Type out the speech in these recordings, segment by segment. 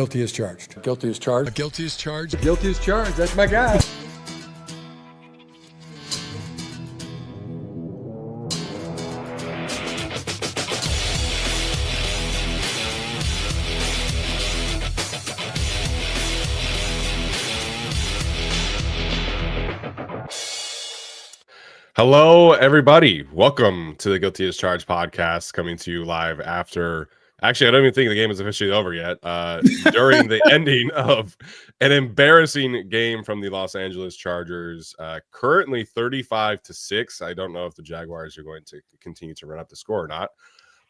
Guilty as charged. Guilty as charged. Guilty as charged. Guilty as charged. That's my guy. Hello, everybody. Welcome to the Guilty as Charged podcast, coming to you live after. Actually, I don't even think the game is officially over yet. During the ending of an embarrassing game from the Los Angeles Chargers, currently 35-6. I don't know if the Jaguars are going to continue to run up the score or not.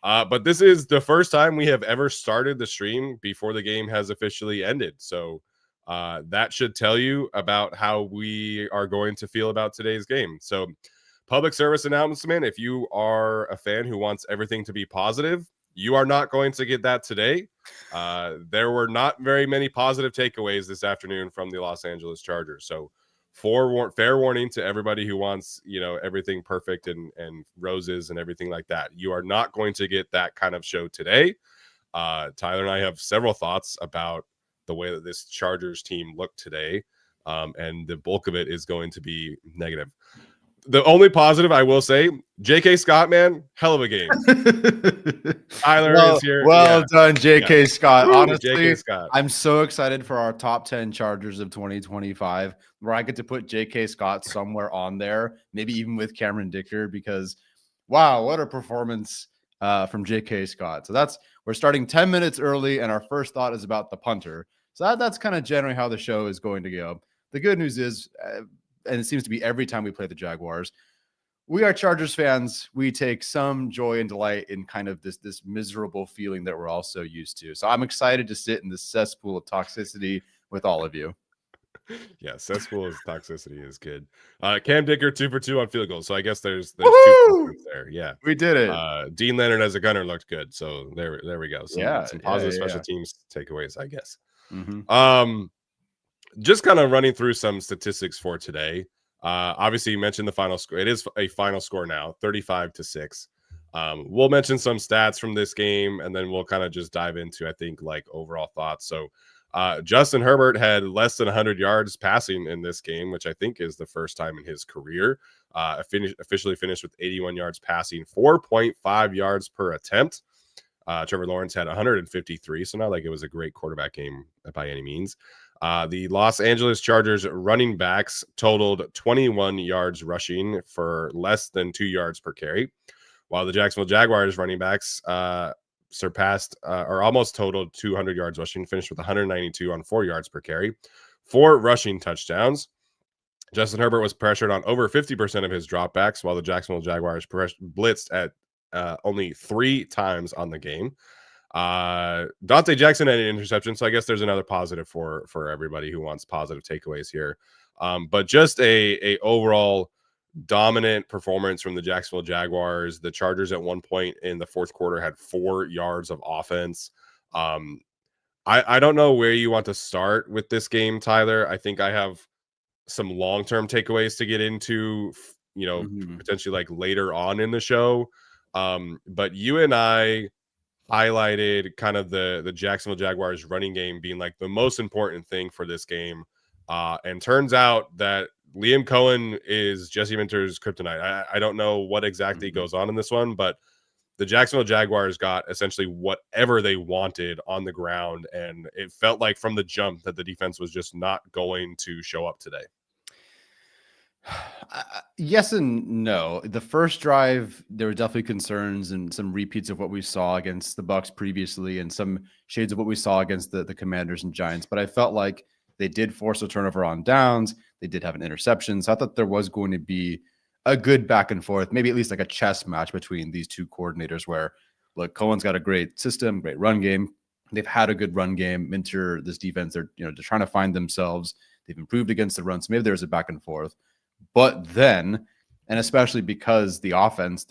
But this is the first time we have ever started the stream before the game has officially ended. So that should tell you about how we are going to feel about today's game. So, public service announcement: if you are a fan who wants everything to be positive, you are not going to get that today. There were not very many positive takeaways this afternoon from the Los Angeles Chargers. So fair warning to everybody who wants, everything perfect and roses and everything like that. You are not going to get that kind of show today. Tyler and I have several thoughts about the way that this Chargers team looked today. And the bulk of it is going to be negative. The only positive I will say, J.K. Scott, man, hell of a game. Tyler is here. Well done, J.K. Scott. Honestly, J.K. Scott. I'm so excited for our top 10 Chargers of 2025, where I get to put J.K. Scott somewhere on there, maybe even with Cameron Dicker, because, wow, what a performance from J.K. Scott. So we're starting 10 minutes early, and our first thought is about the punter. So that's kind of generally how the show is going to go. The good news is, and it seems to be every time we play the Jaguars, we are Chargers fans. We take some joy and delight in kind of this miserable feeling that we're all so used to. So I'm excited to sit in this cesspool of toxicity with all of you. Yeah, cesspool of toxicity is good. Cam Dicker 2 for 2 on field goals. So I guess there's 2 points there. Yeah, we did it. Dean Leonard as a gunner looked good. So there we go. Some positive special teams takeaways, I guess. Mm-hmm. Just kind of running through some statistics for today. Obviously, you mentioned the final score. It is a final score now, 35-6. We'll mention some stats from this game, and then we'll kind of just dive into, I think, like overall thoughts. So Justin Herbert had less than 100 yards passing in this game, which I think is the first time in his career. Officially finished with 81 yards passing, 4.5 yards per attempt. Trevor Lawrence had 153, so not like it was a great quarterback game by any means. The Los Angeles Chargers running backs totaled 21 yards rushing for less than 2 yards per carry, while the Jacksonville Jaguars running backs surpassed or almost totaled 200 yards rushing, finished with 192 on 4 yards per carry, 4 rushing touchdowns. Justin Herbert was pressured on over 50% of his dropbacks, while the Jacksonville Jaguars blitzed at only 3 times on the game. Dante Jackson had an interception, so I guess there's another positive for everybody who wants positive takeaways here. But just a overall dominant performance from the Jacksonville Jaguars. The Chargers at one point in the fourth quarter had 4 yards of offense. I don't know where you want to start with this game, Tyler. I think I have some long-term takeaways to get into, potentially like later on in the show. But you and I highlighted kind of the Jacksonville Jaguars running game being like the most important thing for this game. And turns out that Liam Cohen is Jesse Minter's kryptonite. I don't know what exactly goes on in this one, but the Jacksonville Jaguars got essentially whatever they wanted on the ground. And it felt like from the jump that the defense was just not going to show up today. Yes and no. The first drive, there were definitely concerns and some repeats of what we saw against the Bucs previously and some shades of what we saw against the Commanders and Giants. But I felt like they did force a turnover on downs. They did have an interception. So I thought there was going to be a good back and forth, maybe at least like a chess match between these two coordinators where, look, Cohen's got a great system, great run game. They've had a good run game. Minter, this defense, they're trying to find themselves. They've improved against the run. So maybe there's a back and forth. But then, and especially because the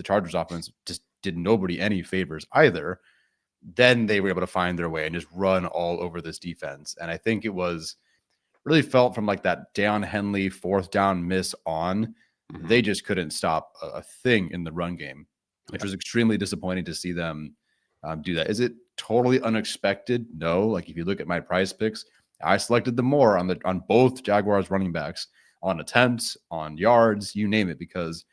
Chargers offense just did nobody any favors either, then they were able to find their way and just run all over this defense. And I think it was really felt from like that Dan Henley 4th down miss on, they just couldn't stop a thing in the run game, which was extremely disappointing to see them do that. Is it totally unexpected? No. Like if you look at my prize picks, I selected them more on both Jaguars running backs, on attempts, on yards, you name it, because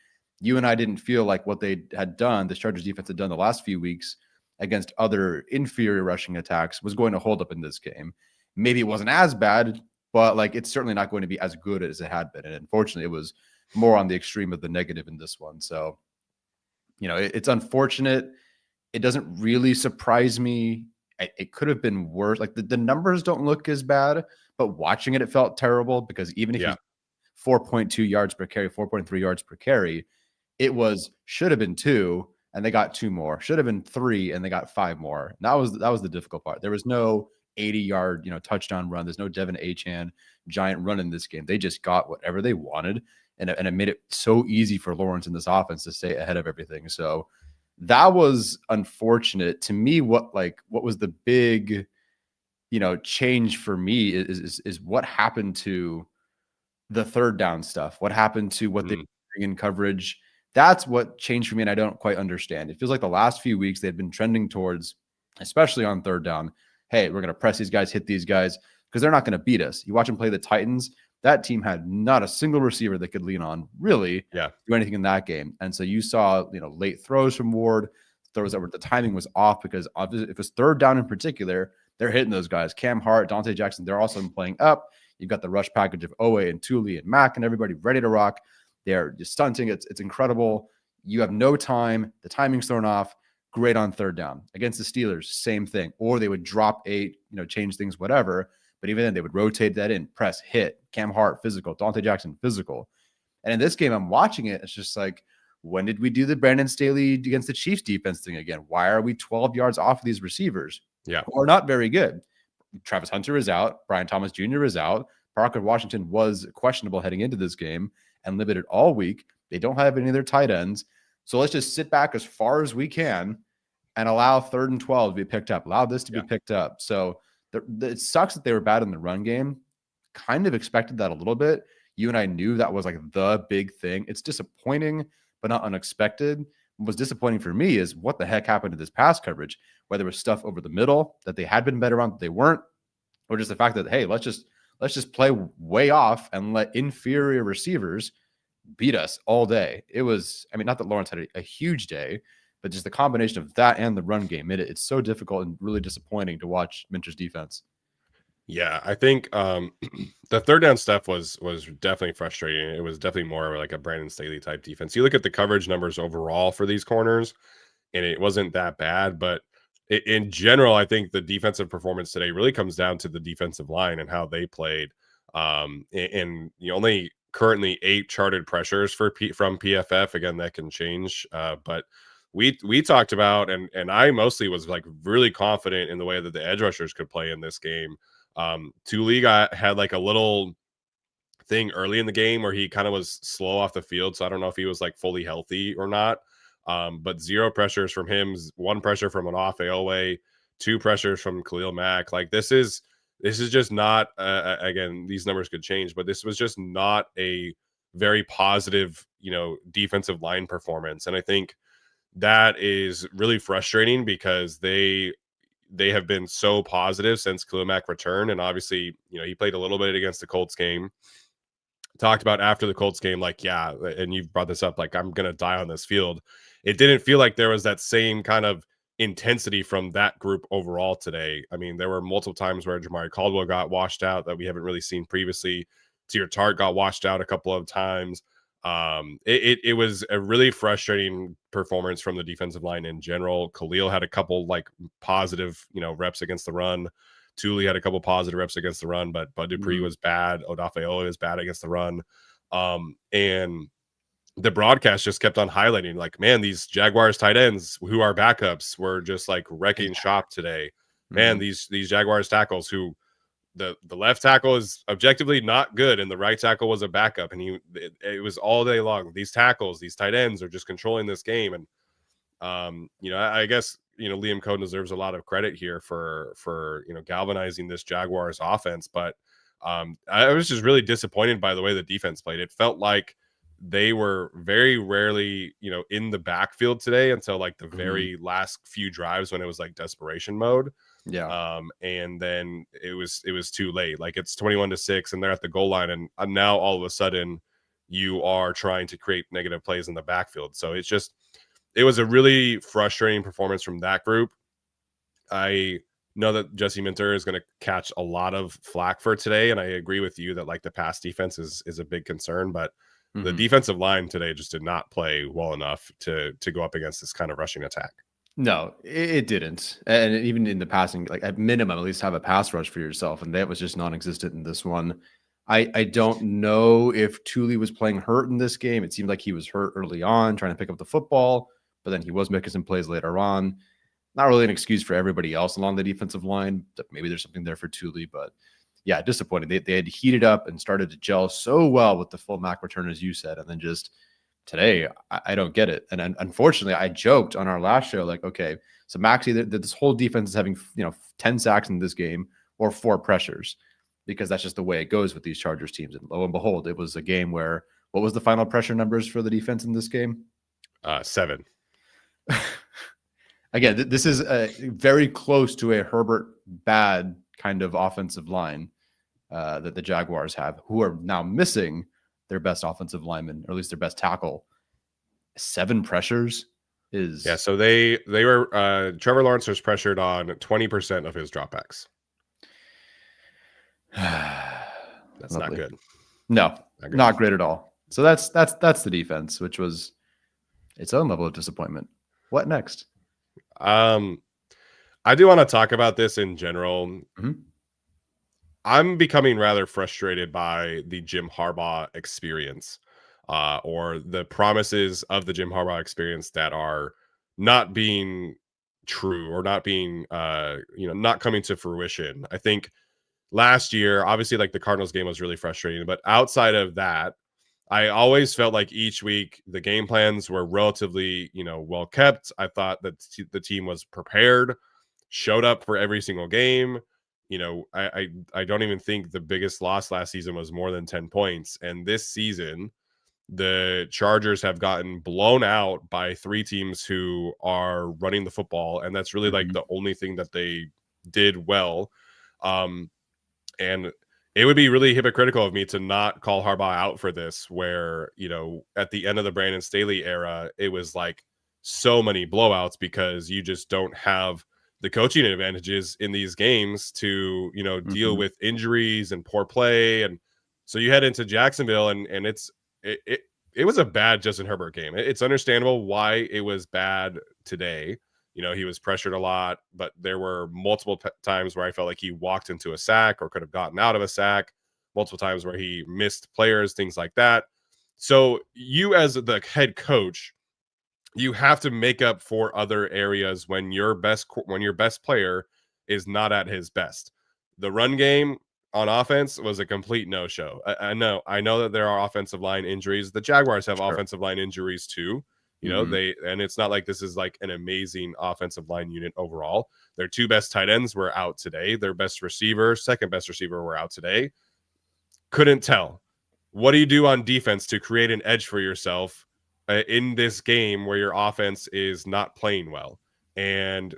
you and I didn't feel like what they had done, the Chargers defense had done the last few weeks against other inferior rushing attacks, was going to hold up in this game. Maybe it wasn't as bad, but like it's certainly not going to be as good as it had been. And unfortunately, it was more on the extreme of the negative in this one. So, it's unfortunate. It doesn't really surprise me. It could have been worse. Like the numbers don't look as bad, but watching it, it felt terrible because even if you 4.2 yards per carry, 4.3 yards per carry, it should have been 2 and they got 2 more. Should have been 3 and they got 5 more. And that was the difficult part. There was no 80-yard, touchdown run. There's no Devin Achane giant run in this game. They just got whatever they wanted, and it made it so easy for Lawrence in this offense to stay ahead of everything. So that was unfortunate to me. What was the big, change for me is what happened to the third down stuff. What happened to what they were doing in coverage? That's what changed for me, and I don't quite understand. It feels like the last few weeks they've been trending towards, especially on third down, hey, we're going to press these guys, hit these guys, because they're not going to beat us. You watch them play the Titans. That team had not a single receiver that could lean on, really, do anything in that game. And so you saw, late throws from Ward, throws that were the timing was off because if it was third down in particular, they're hitting those guys. Cam Hart, Dante Jackson, they're also playing up. You've got the rush package of Owe and Thule and Mack and everybody ready to rock. They're just stunting. It's incredible. You have no time. The timing's thrown off. Great on third down. Against the Steelers, same thing. Or they would drop 8, change things, whatever. But even then, they would rotate that in, press, hit. Cam Hart, physical. Dante Jackson, physical. And in this game, I'm watching it. It's just like, when did we do the Brandon Staley against the Chiefs defense thing again? Why are we 12 yards off of these receivers? Who are not very good. Travis Hunter is out. Brian Thomas Jr. is out. Parker Washington was questionable heading into this game and limited all week. They don't have any of their tight ends. So let's just sit back as far as we can and allow 3rd and 12 to be picked up. Allow this to be picked up. So it sucks that they were bad in the run game. Kind of expected that a little bit. You and I knew that was like the big thing. It's disappointing, but not unexpected. What was disappointing for me is what the heck happened to this pass coverage, whether it was stuff over the middle that they had been better on, that they weren't, or just the fact that, hey, let's just play way off and let inferior receivers beat us all day. It was, not that Lawrence had a huge day, but just the combination of that and the run game made it's so difficult and really disappointing to watch Minter's defense. Yeah, I think the third down stuff was definitely frustrating. It was definitely more like a Brandon Staley type defense. You look at the coverage numbers overall for these corners, and it wasn't that bad. But in general, I think the defensive performance today really comes down to the defensive line and how they played. And only currently 8 charted pressures from PFF. Again, that can change. But we talked about, and I mostly was like really confident in the way that the edge rushers could play in this game. Thule had like a little thing early in the game where he kind of was slow off the field, so I don't know if he was like fully healthy or not. But 0 pressures from him, 1 pressure from an off AOA, 2 pressures from Khalil Mack. Like this is just not again, these numbers could change, but this was just not a very positive defensive line performance. And I think that is really frustrating because they have been so positive since Khalil Mack returned. And obviously, he played a little bit against the Colts game. Talked about after the Colts game, like, yeah, and you've brought this up, like, I'm going to die on this field. It didn't feel like there was that same kind of intensity from that group overall today. There were multiple times where Jamari Caldwell got washed out that we haven't really seen previously. Tier Tart got washed out a couple of times. It was a really frustrating performance from the defensive line in general. Khalil had a couple like positive, reps against the run. Thule had a couple positive reps against the run, but Bud Dupree was bad. Odafe was bad against the run. And the broadcast just kept on highlighting, like, man, these Jaguars tight ends who are backups were just like wrecking shop today. Man, these Jaguars tackles who the left tackle is objectively not good and the right tackle was a backup, and it was all day long. These tackles, these tight ends are just controlling this game. And I guess Liam Cohn deserves a lot of credit here for galvanizing this Jaguars offense, but I was just really disappointed by the way the defense played. It felt like they were very rarely, in the backfield today until like the Mhm. very last few drives when it was like desperation mode. Yeah. And then it was too late. Like it's 21-6 and they're at the goal line, and now all of a sudden you are trying to create negative plays in the backfield. So it was a really frustrating performance from that group. I know that Jesse Minter is going to catch a lot of flack for today, and I agree with you that like the pass defense is a big concern, but the Mhm. defensive line today just did not play well enough to go up against this kind of rushing attack. No, it didn't. And even in the passing, like at minimum, at least have a pass rush for yourself. And that was just non-existent in this one. I don't know if Thule was playing hurt in this game. It seemed like he was hurt early on, trying to pick up the football, but then he was making some plays later on. Not really an excuse for everybody else along the defensive line. Maybe there's something there for Thule, but yeah, disappointing. They had heated up and started to gel so well with the full Mac return, as you said, and then just today, I don't get it. And unfortunately, I joked on our last show, like, okay, so Max, either this whole defense is having 10 sacks in this game or 4 pressures, because that's just the way it goes with these Chargers teams. And lo and behold, it was a game where what was the final pressure numbers for the defense in this game? 7. Again, this is very close to a Herbert bad kind of offensive line that the Jaguars have, who are now missing their best offensive lineman, or at least their best tackle. 7 pressures is So they were Trevor Lawrence was pressured on 20% of his dropbacks. That's not good. No, not great at all. So that's the defense, which was its own level of disappointment. What next? I do want to talk about this in general. Mm-hmm. I'm becoming rather frustrated by the Jim Harbaugh experience, or the promises of the Jim Harbaugh experience that are not being true, or not being, not coming to fruition. I think last year, obviously, like the Cardinals game was really frustrating, but outside of that, I always felt like each week the game plans were relatively, well kept. I thought that the team was prepared, showed up for every single game. I don't even think the biggest loss last season was more than 10 points. And this season, the Chargers have gotten blown out by 3 teams who are running the football. And that's really like the only thing that they did well. And it would be really hypocritical of me to not call Harbaugh out for this, where, at the end of the Brandon Staley era, it was like so many blowouts because you just don't have the coaching advantages in these games to, deal with injuries and poor play. And so you head into Jacksonville and it was a bad Justin Herbert game. It's understandable why it was bad today. He was pressured a lot, but there were multiple times where I felt like he walked into a sack or could have gotten out of a sack, multiple times where he missed players, things like that. So you as the head coach, you have to make up for other areas when your best player is not at his best. The run game on offense was a complete no-show. I know that there are offensive line injuries. The Jaguars have offensive line injuries too. And it's not like this is like an amazing offensive line unit overall. Their 2 best tight ends were out today. Their second best receiver were out today. Couldn't tell. What do you do on defense to create an edge for yourself in this game where your offense is not playing well? And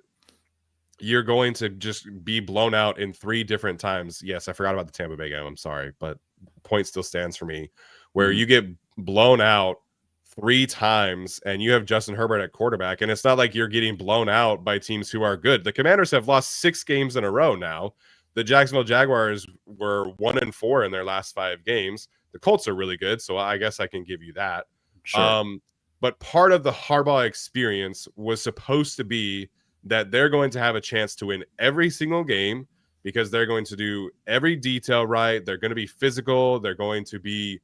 you're going to just be blown out in 3 different times. Yes, I forgot about the Tampa Bay game. I'm sorry, but point still stands for me. Where you get blown out 3 times and you have Justin Herbert at quarterback, and it's not like you're getting blown out by teams who are good. The Commanders have lost 6 games in a row now. The Jacksonville Jaguars were 1-4 in their last 5 games. The Colts are really good, so I guess I can give you that. Sure. But part of the Harbaugh experience was supposed to be that they're going to have a chance to win every single game because they're going to do every detail right. They're going to be physical. They're going to be,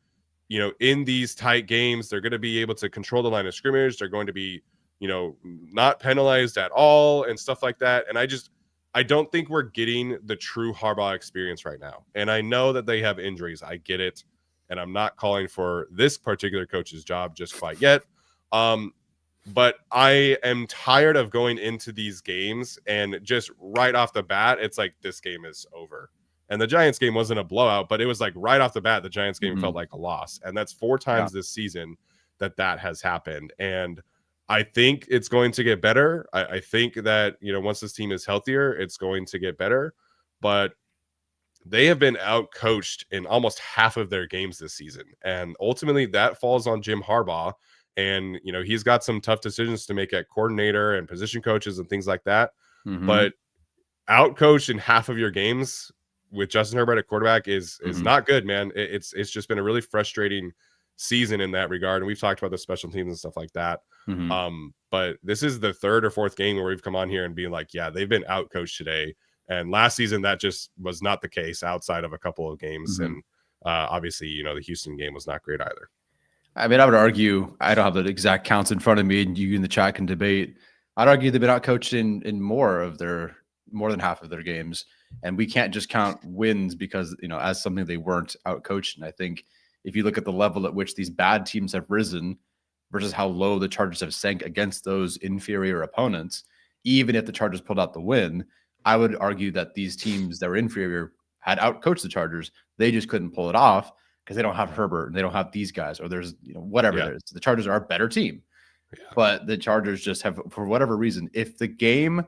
in these tight games, they're going to be able to control the line of scrimmage. They're going to be, not penalized at all and stuff like that. And I don't think we're getting the true Harbaugh experience right now. And I know that they have injuries. I get it. And I'm not calling for this particular coach's job just quite yet. But I am tired of going into these games and just right off the bat, it's like this game is over. And the Giants game wasn't a blowout, but it was like right off the bat, the Giants game felt Mhm. like a loss. And that's 4 times this season that has happened. And I think it's going to get better. I think that, once this team is healthier, it's going to get better. But they have been out coached in almost half of their games this season. And ultimately that falls on Jim Harbaugh. And, he's got some tough decisions to make at coordinator and position coaches and things like that. But out coached in half of your games with Justin Herbert at quarterback is not good, man. It's just been a really frustrating season in that regard. And we've talked about the special teams and stuff like that. But this is the 3rd or 4th game where we've come on here and being like, yeah, they've been out coached today. And last season, that just was not the case outside of a couple of games. And obviously, the Houston game was not great either. I mean, I would argue, I don't have the exact counts in front of me, and you in the chat can debate. I'd argue they've been out coached in more than half of their games. And we can't just count wins because, as something they weren't out coached. And I think if you look at the level at which these bad teams have risen versus how low the Chargers have sank against those inferior opponents, even if the Chargers pulled out the win, I would argue that these teams that were inferior had outcoached the Chargers. They just couldn't pull it off because they don't have Herbert and they don't have these guys, or there's, whatever it is. The Chargers are a better team, but the Chargers just have, for whatever reason, if the game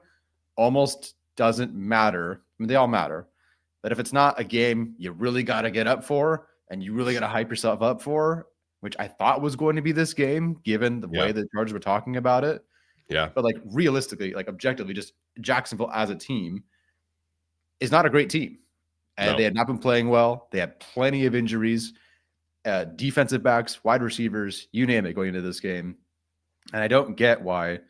almost doesn't matter, I mean, they all matter, but if it's not a game you really got to get up for and you really got to hype yourself up for, which I thought was going to be this game, given the way the Chargers were talking about it. Yeah. But like realistically, like objectively, just Jacksonville as a team is not a great team. And they had not been playing well. They had plenty of injuries, defensive backs, wide receivers, you name it, going into this game. And I don't get why,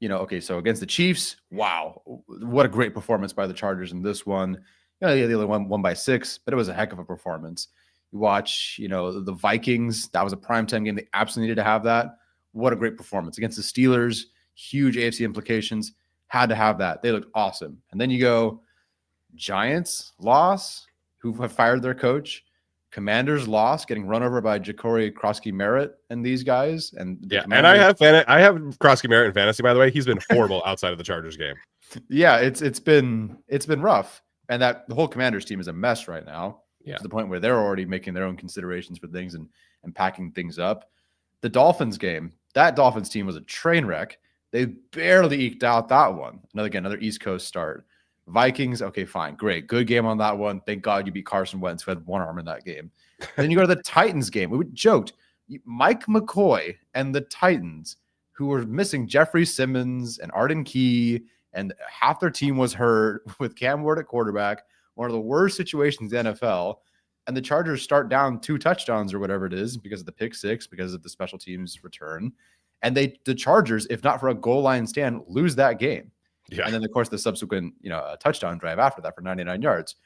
okay, so against the Chiefs, wow, what a great performance by the Chargers in this one. They only won by 6, but it was a heck of a performance. You watch, the Vikings, that was a primetime game. They absolutely needed to have that. What a great performance against the Steelers. Huge AFC implications. Had to have that. They looked awesome. And then you go Giants loss, who have fired their coach. Commanders loss, getting run over by Ja'Cory Krosky-Merritt and these guys. And and I have Krosky-Merritt in fantasy, by the way. He's been horrible outside of the Chargers game. Yeah, it's been rough. And that the whole Commanders team is a mess right now. To the point where they're already making their own considerations for things and packing things up. The Dolphins game, that Dolphins team was a train wreck. They barely eked out that one. Another East Coast start. Vikings, okay, fine, great. Good game on that one. Thank God you beat Carson Wentz, who had one arm in that game. And then you go to the Titans game. We joked. Mike McCoy and the Titans, who were missing Jeffrey Simmons and Arden Key, and half their team was hurt with Cam Ward at quarterback, one of the worst situations in the NFL. And the Chargers start down 2 touchdowns or whatever it is because of the pick 6, because of the special teams return. And the Chargers, if not for a goal line stand, lose that game. Yeah. And then, of course, the subsequent, touchdown drive after that for 99 yards.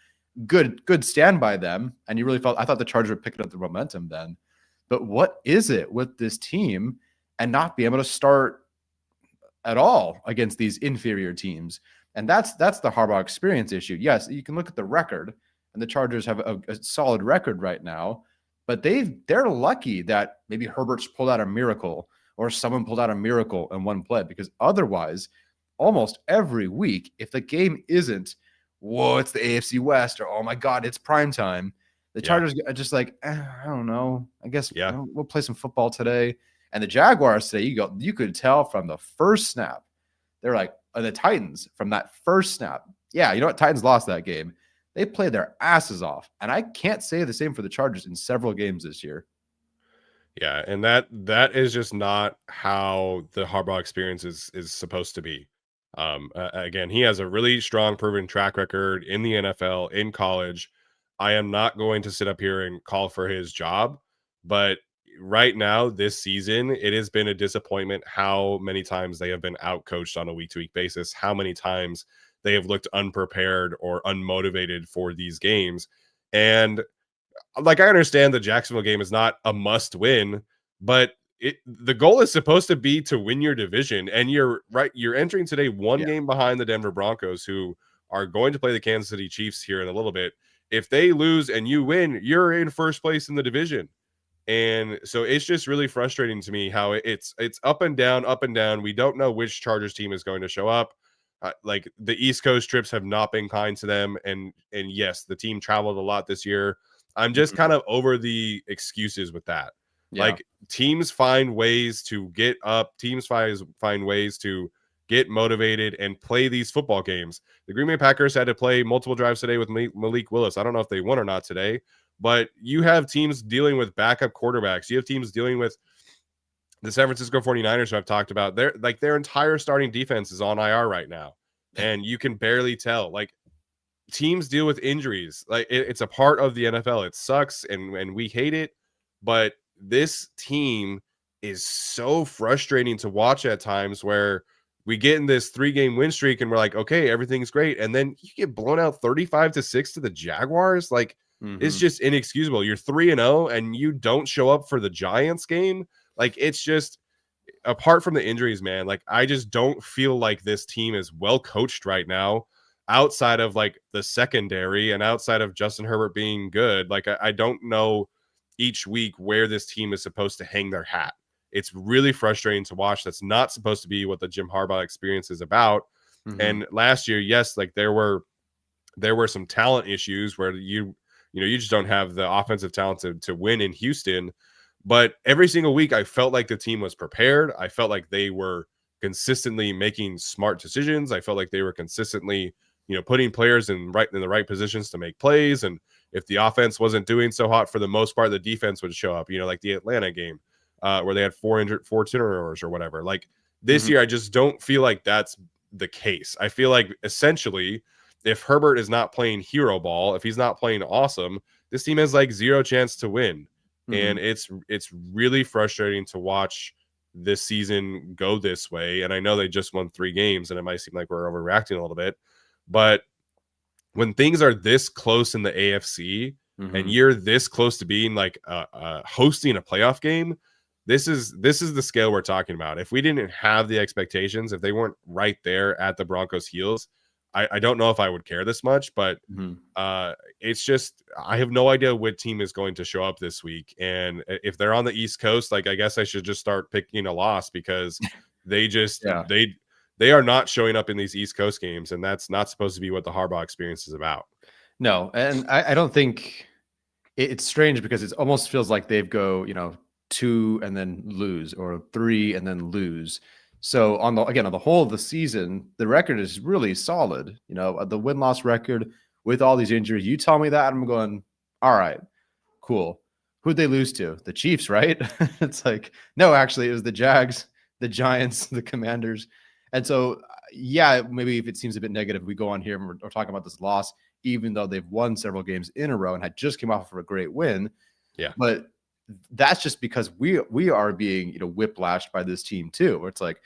Good stand by them. And you really I thought the Chargers were picking up the momentum then. But what is it with this team and not be able to start at all against these inferior teams? And that's the Harbaugh experience issue. Yes, you can look at the record, and the Chargers have a solid record right now, but they're lucky that maybe Herbert's pulled out a miracle or someone pulled out a miracle in one play, because otherwise, almost every week, if the game isn't, whoa, it's the AFC West, or oh my God, it's prime time, the Chargers are just like, I don't know. I guess we'll play some football today. And the Jaguars today, you could tell from the first snap, they're like, the Titans from that first snap. Yeah, you know what? Titans lost that game. They played their asses off. And I can't say the same for the Chargers in several games this year. Yeah, and that is just not how the Harbaugh experience is supposed to be. Again, he has a really strong proven track record in the NFL, in college. I am not going to sit up here and call for his job, but right now this season, it has been a disappointment how many times they have been outcoached on a week-to-week basis, how many times they have looked unprepared or unmotivated for these games. And like, I understand the Jacksonville game is not a must win, but the goal is supposed to be to win your division. And you're entering today one game behind the Denver Broncos, who are going to play the Kansas City Chiefs here in a little bit. If they lose and you win, you're in first place in the division. And so it's just really frustrating to me how it's up and down, up and down. We don't know which Chargers team is going to show up. Like the East Coast trips have not been kind to them, and yes, the team traveled a lot this year. I'm just kind of over the excuses with that. Yeah. Like teams find ways to get up, teams find ways to get motivated and play these football games. The Green Bay Packers had to play multiple drives today with Malik Willis. I don't know if they won or not today, but you have teams dealing with backup quarterbacks. You have teams dealing with the San Francisco 49ers, who I've talked about. Their entire starting defense is on IR right now, and you can barely tell. Like teams deal with injuries. Like it's a part of the NFL. It sucks, and we hate it, but this team is so frustrating to watch at times, where we get in this 3-game win streak and we're like, okay, everything's great, and then you get blown out 35-6 to the Jaguars. Like it's just inexcusable. You're 3-0 and you don't show up for the Giants game. Like it's just, apart from the injuries, man, like I just don't feel like this team is well coached right now, outside of like the secondary and outside of Justin Herbert being good. Like I don't know each week where this team is supposed to hang their hat. It's really frustrating to watch. That's not supposed to be what the Jim Harbaugh experience is about. And last year, yes, like there were some talent issues where you just don't have the offensive talent to win in Houston. But every single week, I felt like the team was prepared. I felt like they were consistently making smart decisions. I felt like they were consistently, putting players in the right positions to make plays. And if the offense wasn't doing so hot, for the most part, the defense would show up. Like the Atlanta game, where they had 4 turnovers or whatever. Like this year, I just don't feel like that's the case. I feel like essentially, if Herbert is not playing hero ball, if he's not playing awesome, this team has like zero chance to win. And it's really frustrating to watch this season go this way. And I know they just won 3 games, and it might seem like we're overreacting a little bit, but when things are this close in the AFC and you're this close to being like hosting a playoff game, this is the scale we're talking about. If we didn't have the expectations, if they weren't right there at the Broncos' heels, I don't know if I would care this much, but it's just, I have no idea what team is going to show up this week. And if they're on the East Coast, like I guess I should just start picking a loss, because they just they are not showing up in these East Coast games, and that's not supposed to be what the Harbaugh experience is about. No, and I don't think it's strange, because it almost feels like they've go 2 and then lose, or 3 and then lose. So on the whole of the season, the record is really solid. The win-loss record with all these injuries. You tell me that, I'm going, all right, cool. Who'd they lose to? The Chiefs, right? It's like, no, actually, it was the Jags, the Giants, the Commanders. And so, yeah, maybe if it seems a bit negative, we go on here and we're talking about this loss, even though they've won several games in a row and had just came off of a great win. Yeah. But that's just because we are being whiplashed by this team too, where it's like,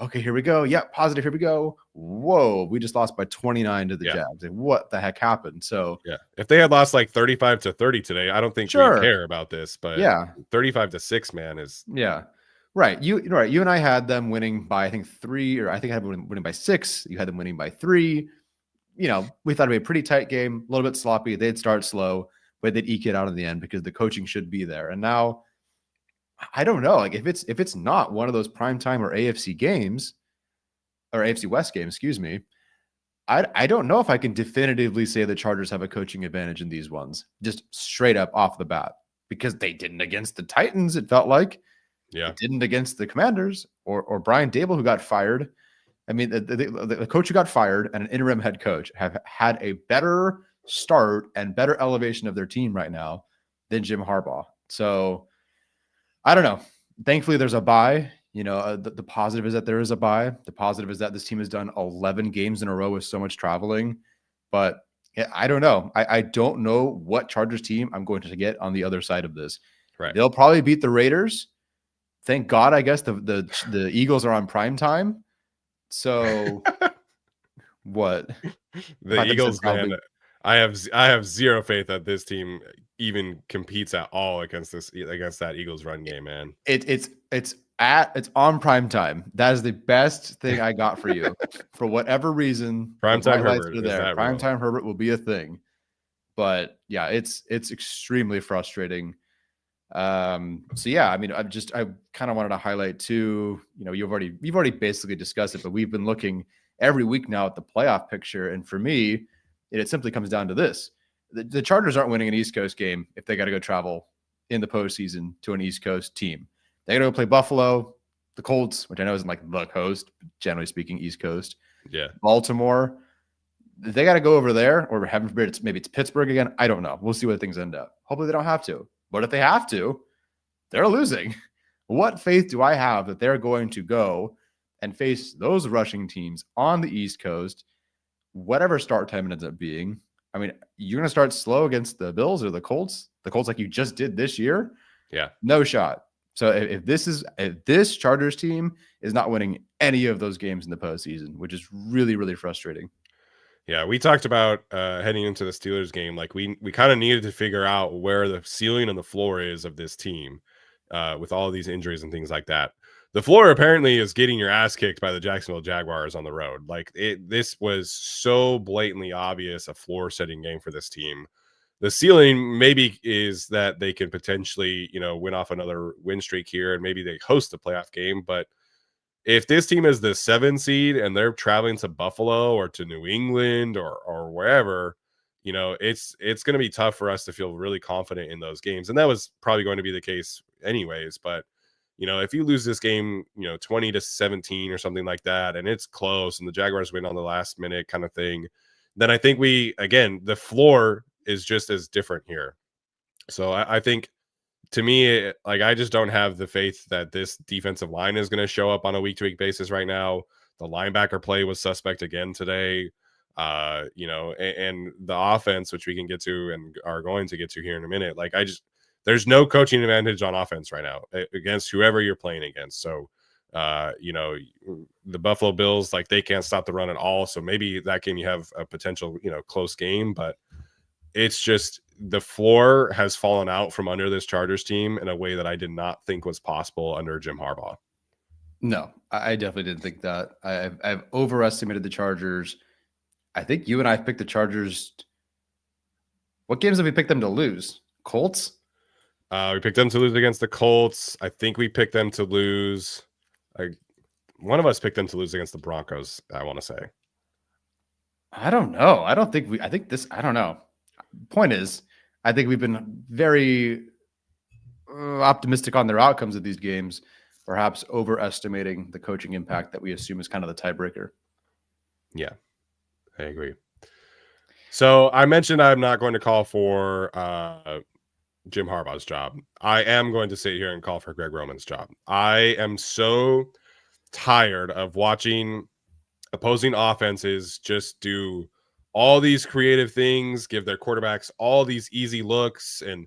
okay, here we go, yeah, positive, here we go, whoa, we just lost by 29 to the Jags. Like, what the heck happened? So yeah, if they had lost like 35-30 today, I don't think we care about this, but 35-6, man, is right. You and I had them winning by, I think, 3, or I think I had them winning by 6. You had them winning by 3. We thought it'd be a pretty tight game, a little bit sloppy. They'd start slow, but they'd eke it out in the end, because the coaching should be there. And now, I don't know, like if it's not one of those primetime or AFC games, or AFC West games, excuse me, I don't know if I can definitively say the Chargers have a coaching advantage in these ones, just straight up off the bat, because they didn't against the Titans. It felt like, it didn't against the Commanders or Brian Dable, who got fired. I mean, the coach who got fired and an interim head coach have had a better start and better elevation of their team right now than Jim Harbaugh. So I don't know. Thankfully, there's a bye. The positive is that there is a bye. The positive is that this team has done 11 games in a row with so much traveling. But I don't know. I don't know what Chargers team I'm going to get on the other side of this. right. They'll probably beat the Raiders. Thank God, I guess the Eagles are on prime time. So what? The Eagles, man, I have zero faith that this team even competes at all against that Eagles run game, man. It's on prime time. That is the best thing I got for you. For whatever reason, Primetime Herbert is there. Primetime Herbert will be a thing. But yeah, it's extremely frustrating. So yeah, I mean, I kind of wanted to highlight too, you've already basically discussed it, but we've been looking every week now at the playoff picture. And for me, it simply comes down to this. The Chargers aren't winning an East Coast game if they got to go travel in the postseason to an East Coast team. They got to go play Buffalo, the Colts, which I know isn't like the coast, but generally speaking, East Coast. Yeah. Baltimore. They got to go over there, or maybe it's Pittsburgh again. I don't know. We'll see where things end up. Hopefully they don't have to. But if they have to, they're losing. What faith do I have that they're going to go and face those rushing teams on the East Coast, whatever start time it ends up being? I mean, you're going to start slow against the Bills or the Colts like you just did this year? Yeah. No shot. So if this Chargers team is not winning any of those games in the postseason, which is really, really frustrating. Yeah, we talked about heading into the Steelers game. Like we kind of needed to figure out where the ceiling and the floor is of this team with all of these injuries and things like that. The floor apparently is getting your ass kicked by the Jacksonville Jaguars on the road. Like this was so blatantly obvious a floor setting game for this team. The ceiling maybe is that they could potentially, win off another win streak here and maybe they host a playoff game. But if this team is the 7 seed and they're traveling to Buffalo or to New England or wherever, it's going to be tough for us to feel really confident in those games. And that was probably going to be the case anyways. But if you lose this game, 20-17 or something like that, and it's close and the Jaguars win on the last minute kind of thing, then I think the floor is just as different here. So I think to me, I just don't have the faith that this defensive line is going to show up on a week-to-week basis right now. The linebacker play was suspect again today. And the offense, which we can get to and are going to get to here in a minute, there's no coaching advantage on offense right now against whoever you're playing against. So, the Buffalo Bills, they can't stop the run at all. So maybe that game you have a potential, close game, but it's just the floor has fallen out from under this Chargers team in a way that I did not think was possible under Jim Harbaugh. No, I definitely didn't think that. I've overestimated the Chargers. I think you and I picked the Chargers. What games have we picked them to lose? Colts? We picked them to lose against the Colts. I think we picked them to lose. One of us picked them to lose against the Broncos, I want to say. I don't know. I don't know. Point is, I think we've been very optimistic on their outcomes of these games, perhaps overestimating the coaching impact that we assume is kind of the tiebreaker. Yeah, I agree. So I mentioned I'm not going to call for Jim Harbaugh's job. I am going to sit here and call for Greg Roman's job. I am so tired of watching opposing offenses just do all these creative things, give their quarterbacks all these easy looks, and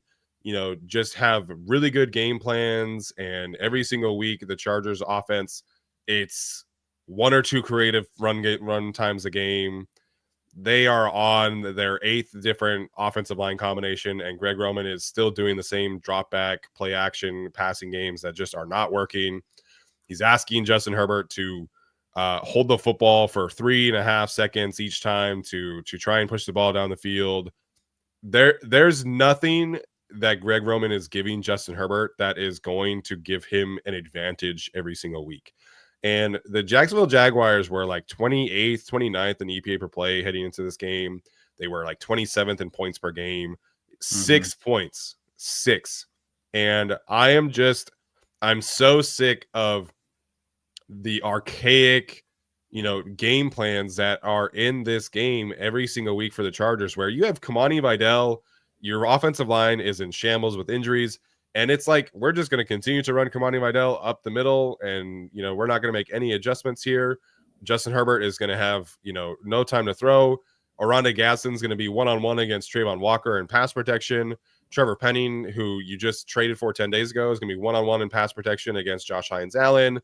just have really good game plans. And every single week, the Chargers offense, it's 1 or 2 creative run times a game. They are on their 8th different offensive line combination, and Greg Roman is still doing the same drop back, play action, passing games that just are not working. He's asking Justin Herbert to hold the football for 3.5 seconds each time to try and push the ball down the field. There's nothing that Greg Roman is giving Justin Herbert that is going to give him an advantage every single week. And the Jacksonville Jaguars were 28th, 29th in EPA per play heading into this game. They were 27th in points per game, 6 points, 6. And I'm so sick of the archaic, game plans that are in this game every single week for the Chargers, where you have Kamani Vidal, your offensive line is in shambles with injuries. And it's we're just going to continue to run Kamani Vidal up the middle, and, we're not going to make any adjustments here. Justin Herbert is going to have, no time to throw. Oronda Gadsden's going to be one-on-one against Trayvon Walker in pass protection. Trevor Penning, who you just traded for 10 days ago, is going to be one-on-one in pass protection against Josh Hines-Allen.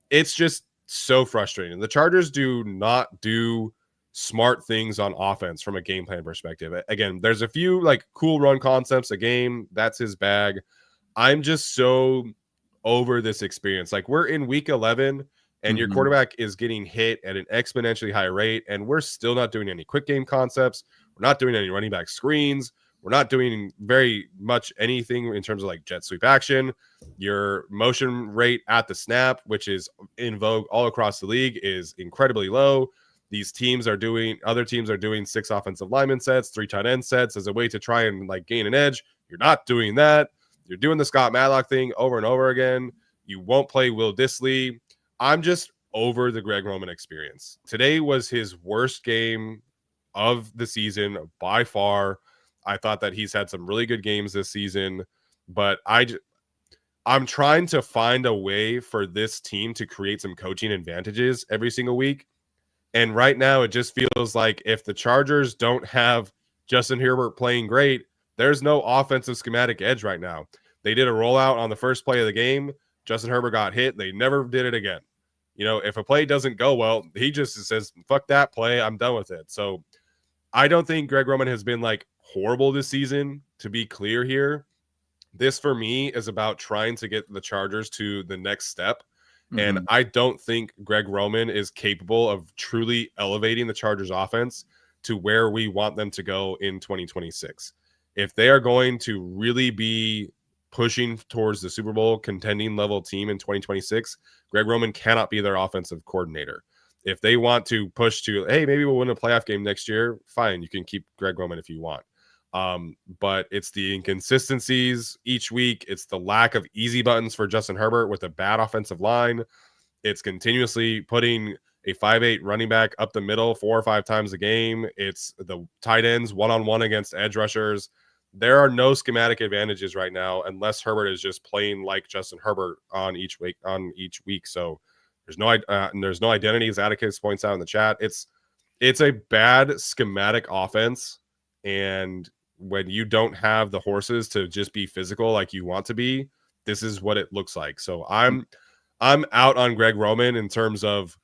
It's just so frustrating. The Chargers do not do smart things on offense from a game plan perspective. Again, there's a few cool run concepts a game. That's his bag. I'm just so over this experience. We're in week 11 and your quarterback is getting hit at an exponentially high rate, and we're still not doing any quick game concepts. We're not doing any running back screens. We're not doing very much anything in terms of jet sweep action. Your motion rate at the snap, which is in vogue all across the league, is incredibly low. other teams are doing 6 offensive lineman sets, 3 tight end sets as a way to try and like gain an edge. You're not doing that. You're doing the Scott Matlock thing over and over again. You won't play Will Dissly. I'm just over the Greg Roman experience. Today was his worst game of the season by far. I thought that he's had some really good games this season, but I'm trying to find a way for this team to create some coaching advantages every single week. And right now it just feels like if the Chargers don't have Justin Herbert playing great, there's no offensive schematic edge right now. They did a rollout on the first play of the game. Justin Herbert got hit. They never did it again. You know, if a play doesn't go well, he just says, fuck that play. I'm done with it. So I don't think Greg Roman has been like horrible this season, to be clear here. This for me is about trying to get the Chargers to the next step. And I don't think Greg Roman is capable of truly elevating the Chargers offense to where we want them to go in 2026. If they are going to really be pushing towards the Super Bowl contending level team in 2026, Greg Roman cannot be their offensive coordinator. If they want to push to, hey, maybe we'll win a playoff game next year, fine, you can keep Greg Roman if you want. But it's the inconsistencies each week. It's the lack of easy buttons for Justin Herbert with a bad offensive line. It's continuously putting a 5'8" running back up the middle 4 or 5 times a game. It's the tight ends one-on-one against edge rushers. There are no schematic advantages right now unless Herbert is just playing like Justin Herbert on each week. So there's no identity, as Atticus points out in the chat. It's a bad schematic offense, and when you don't have the horses to just be physical like you want to be, this is what it looks like. So I'm out on Greg Roman in terms of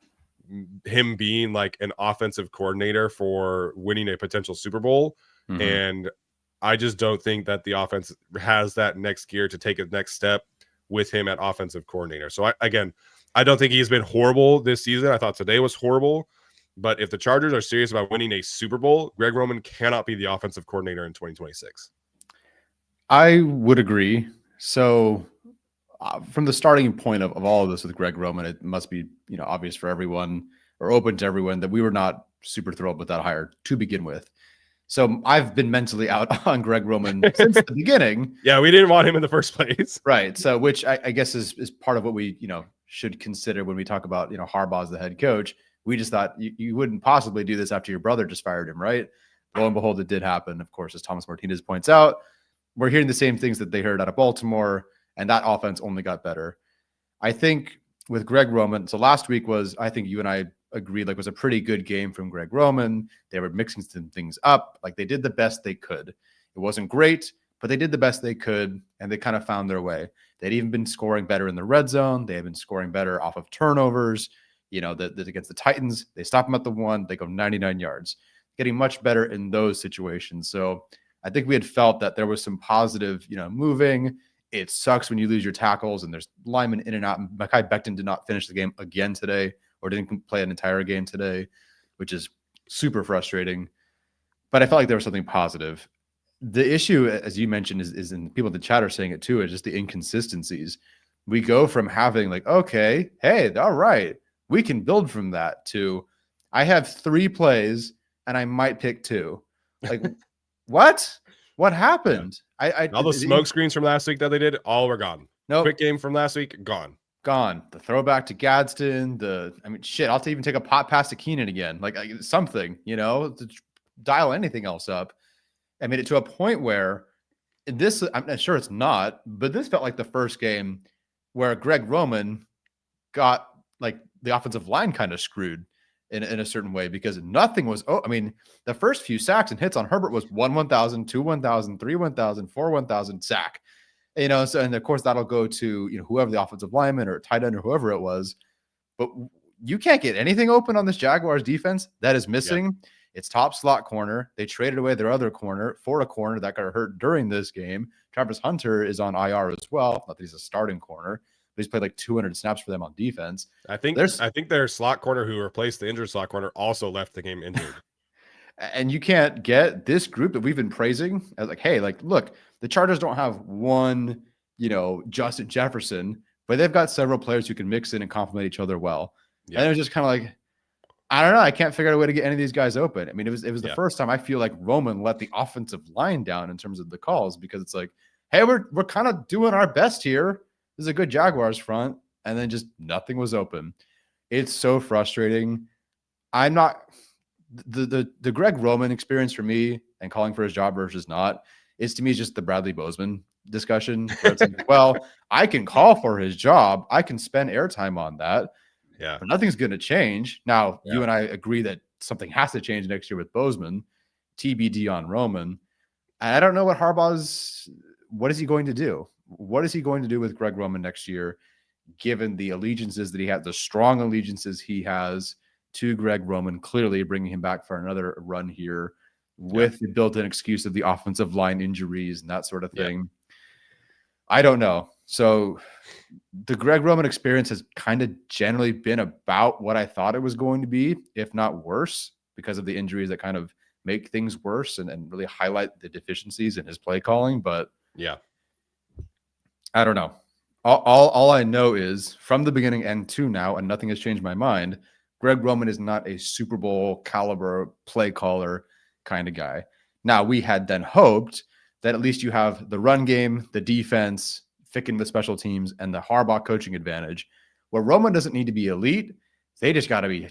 him being like an offensive coordinator for winning a potential Super Bowl. And I just don't think that the offense has that next gear to take a next step with him at offensive coordinator. So I don't think he's been horrible this season. I thought today was horrible. But if the Chargers are serious about winning a Super Bowl, Greg Roman cannot be the offensive coordinator in 2026. I would agree. So from the starting point of all of this with Greg Roman, it must be, obvious for everyone or open to everyone that we were not super thrilled with that hire to begin with. So I've been mentally out on Greg Roman since the beginning. Yeah, we didn't want him in the first place. Right. So which I guess is part of what we, should consider when we talk about, Harbaugh as the head coach. We just thought you wouldn't possibly do this after your brother just fired him, right? Lo and behold, it did happen. Of course, as Thomas Martinez points out, we're hearing the same things that they heard out of Baltimore, and that offense only got better. I think with Greg Roman, so last week I think you and I agreed, was a pretty good game from Greg Roman. They were mixing some things up. They did the best they could. It wasn't great, but they did the best they could, and they kind of found their way. They'd even been scoring better in the red zone. They had been scoring better off of turnovers. That against the Titans, they stop them at the 1, they go 99 yards, getting much better in those situations. So I think we had felt that there was some positive, moving. It sucks when you lose your tackles and there's linemen in and out. Mekhi Becton did not finish the game again today, or didn't play an entire game today, which is super frustrating. But I felt like there was something positive. The issue, as you mentioned, is and people in the chat are saying it too, is just the inconsistencies. We go from having okay, hey, all right, we can build from that to I have 3 plays and I might pick 2. What happened? Yeah. All the smoke screens from last week that they did, all were gone. No, quick game from last week, gone. The throwback to Gadsden, I'll even take a pot pass to Keenan again, something, to dial anything else up. I made it to a point where this, I'm not sure it's not, but this felt like the first game where Greg Roman got the offensive line kind of screwed in a certain way, because nothing was, the first few sacks and hits on Herbert was 1,000, 2 1,000, 3 1,000, 4 1,000 sack. So, and of course that'll go to, whoever the offensive lineman or tight end or whoever it was, but you can't get anything open on this Jaguars defense that is missing. Yeah. It's top slot corner. They traded away their other corner for a corner that got hurt during this game. Travis Hunter is on IR as well. Not that he's a starting corner, but he's played 200 snaps for them on defense. I think their slot corner who replaced the injured slot corner also left the game injured. And you can't get this group that we've been praising as hey, look, the Chargers don't have one, Justin Jefferson, but they've got several players who can mix in and complement each other well. Yeah. And it was just kind of I don't know. I can't figure out a way to get any of these guys open. I mean, it was the Yeah. first time I feel like Roman let the offensive line down in terms of the calls, because it's like, hey, we're kind of doing our best here. This is a good Jaguars front, and then just nothing was open. It's so frustrating. I'm not the Greg Roman experience for me, and calling for his job versus not, is to me just the Bradley Bozeman discussion. Where it's like, well, I can call for his job. I can spend airtime on that. Yeah. But nothing's going to change. Now, Yeah. you and I agree that something has to change next year with Bozeman, TBD on Roman. And I don't know what is he going to do? What is he going to do with Greg Roman next year, given the allegiances that he had, the strong allegiances he has to Greg Roman, clearly bringing him back for another run here with the built-in excuse of the offensive line injuries and that sort of thing. I don't know. So the Greg Roman experience has kind of generally been about what I thought it was going to be, if not worse, because of the injuries that kind of make things worse and really highlight the deficiencies in his play calling. But Yeah. I don't know. All I know is from the beginning and to now, and nothing has changed my mind, Greg Roman is not a Super Bowl caliber play caller kind of guy. Now, we had then hoped that at least you have the run game, the defense, ficking with special teams, and the Harbaugh coaching advantage, where Roman doesn't need to be elite. They just got to be,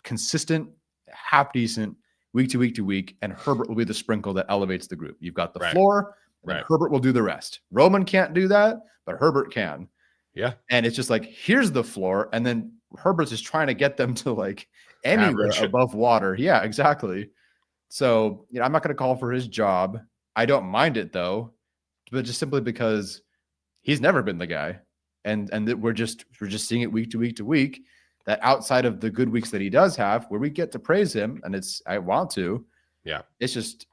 consistent, half decent, week to week to week, and Herbert will be the sprinkle that elevates the group. You've got the floor, and Herbert will do the rest. Roman can't do that, but Herbert can. Yeah. And it's just like, here's the floor, and then Herbert's just trying to get them to like anywhere above water. Yeah, exactly. So, I'm not going to call for his job. I don't mind it though, but just simply because he's never been the guy. And that we're just seeing it week to week to week, that outside of the good weeks that he does have, where we get to praise him, and I want to. Yeah. It's just,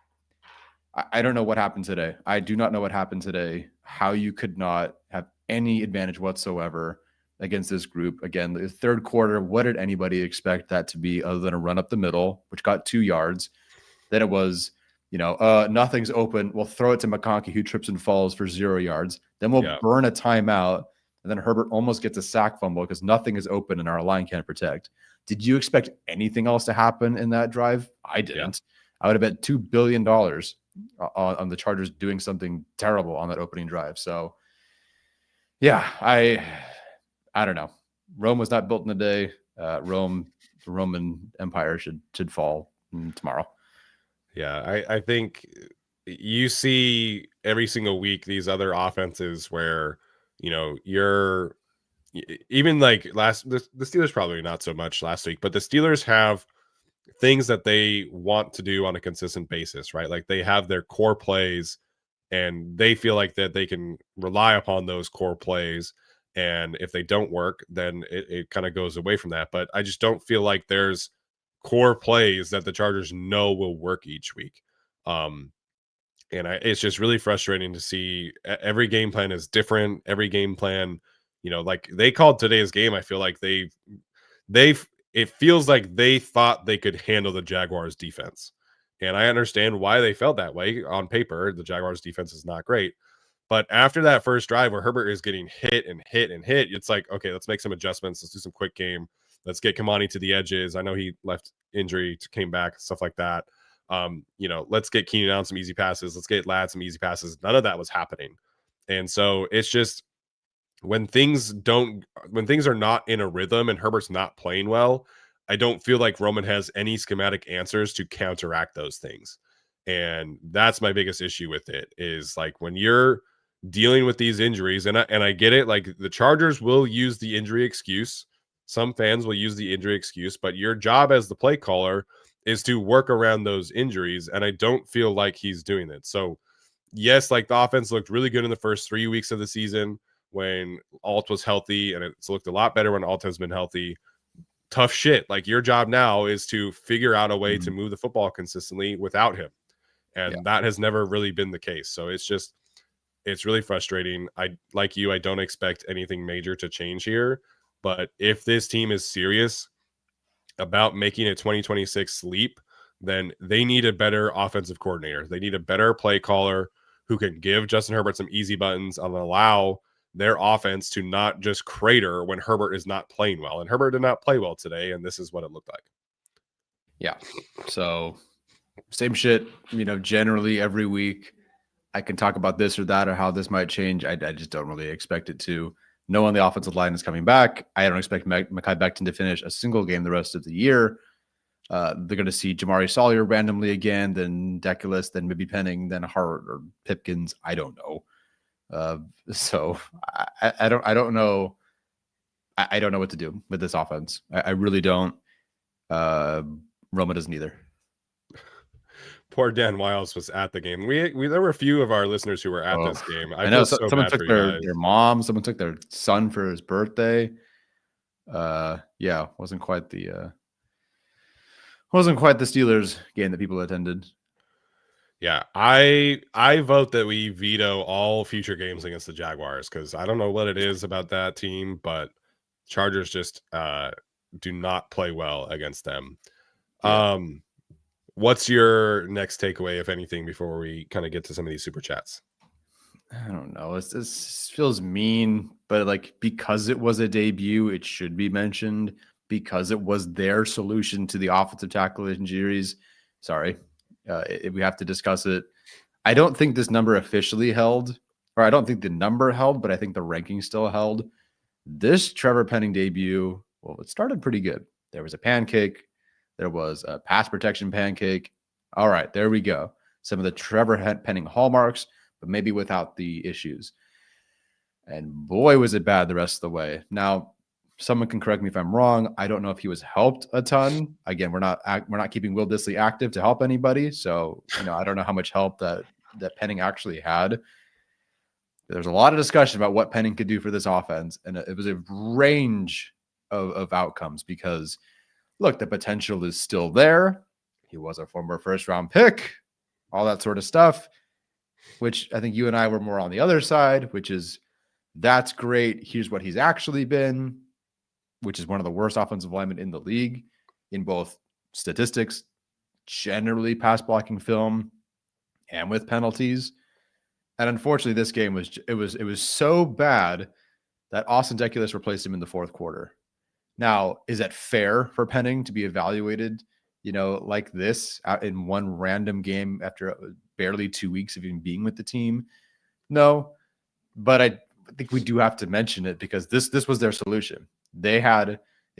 I don't know what happened today. I do not know what happened today, how you could not have any advantage whatsoever against this group. Again, the third quarter, what did anybody expect that to be other than a run up the middle, which got 2 yards? Then it was, nothing's open. We'll throw it to McConkey, who trips and falls for 0 yards. Then we'll burn a timeout. And then Herbert almost gets a sack fumble because nothing is open and our line can't protect. Did you expect anything else to happen in that drive? I didn't. I would have bet $2 billion on the Chargers doing something terrible on that opening drive. So, yeah, I don't know. Rome was not built in a day. The Roman Empire should fall tomorrow. Yeah, I think you see every single week these other offenses where, you're even like the Steelers, probably not so much last week, but the Steelers have things that they want to do on a consistent basis, right? Like they have their core plays and they feel like that they can rely upon those core plays. And if they don't work, then it kind of goes away from that. But I just don't feel like there's core plays that the Chargers know will work each week. It's just really frustrating to see. Every game plan is different. Every game plan, like they called today's game, I feel like it feels like they thought they could handle the Jaguars defense. And I understand why they felt that way. On paper, the Jaguars defense is not great. But after that first drive where Herbert is getting hit and hit and hit, it's like, okay, let's make some adjustments. Let's do some quick game. Let's get Kamani to the edges. I know he left injury, came back, stuff like that. Let's get Keenan Allen some easy passes. Let's get Ladd some easy passes. None of that was happening. And so it's just when things are not in a rhythm and Herbert's not playing well, I don't feel like Roman has any schematic answers to counteract those things. And that's my biggest issue with it, is like when you're dealing with these injuries, and I get it, like the Chargers will use the injury excuse. Some fans will use the injury excuse, but your job as the play caller is to work around those injuries. And I don't feel like he's doing it. So yes, like the offense looked really good in the first 3 weeks of the season when Alt was healthy, and it's looked a lot better when Alt has been healthy. Tough shit. Like your job now is to figure out a way to move the football consistently without him. And that has never really been the case. So it's really frustrating. I don't expect anything major to change here. But if this team is serious about making a 2026 leap, then they need a better offensive coordinator. They need a better play caller who can give Justin Herbert some easy buttons and allow their offense to not just crater when Herbert is not playing well. And Herbert did not play well today, and this is what it looked like. Yeah. So same shit, generally every week. I can talk about this or that or how this might change. I just don't really expect it to. No one on the offensive line is coming back. I don't expect Mekhi Becton to finish a single game the rest of the year. They're going to see Jamari Sawyer randomly again, then Deculus, then maybe Penning, then Hart or Pipkins. I don't know. So I don't know. I don't know what to do with this offense. I really don't. Roma doesn't either. Poor Dan Wiles was at the game. We there were a few of our listeners who were at this game. I know feel so someone bad took for you guys. their mom, someone took their son for his birthday. Yeah, wasn't quite the Steelers game that people attended. Yeah, I vote that we veto all future games against the Jaguars because I don't know what it is about that team, but Chargers just do not play well against them. Yeah. What's your next takeaway, if anything, before we kind of get to some of these super chats? I don't know. It feels mean, but like because it was a debut, it should be mentioned because it was their solution to the offensive tackle injuries. Sorry, we have to discuss it. I don't think this number officially held, or I don't think the number held, but I think the ranking still held. This Trevor Penning debut, well, it started pretty good. There was a pancake. There was a pass protection pancake. All right, there we go. Some of the Trevor Penning hallmarks, but maybe without the issues. And boy, was it bad the rest of the way. Now, someone can correct me if I'm wrong. I don't know if he was helped a ton. Again, we're not keeping Will Dissly active to help anybody, so I don't know how much help that Penning actually had. There's a lot of discussion about what Penning could do for this offense, and it was a range of outcomes because, look, the potential is still there. He was a former first-round pick, all that sort of stuff, which I think you and I were more on the other side, which is that's great. Here's what he's actually been, which is one of the worst offensive linemen in the league in both statistics, generally pass blocking film, and with penalties. And unfortunately, this game was so bad that Austin Deculus replaced him in the fourth quarter. Now, is that fair for Penning to be evaluated, like this in one random game after barely 2 weeks of even being with the team? No, but I think we do have to mention it because this was their solution. They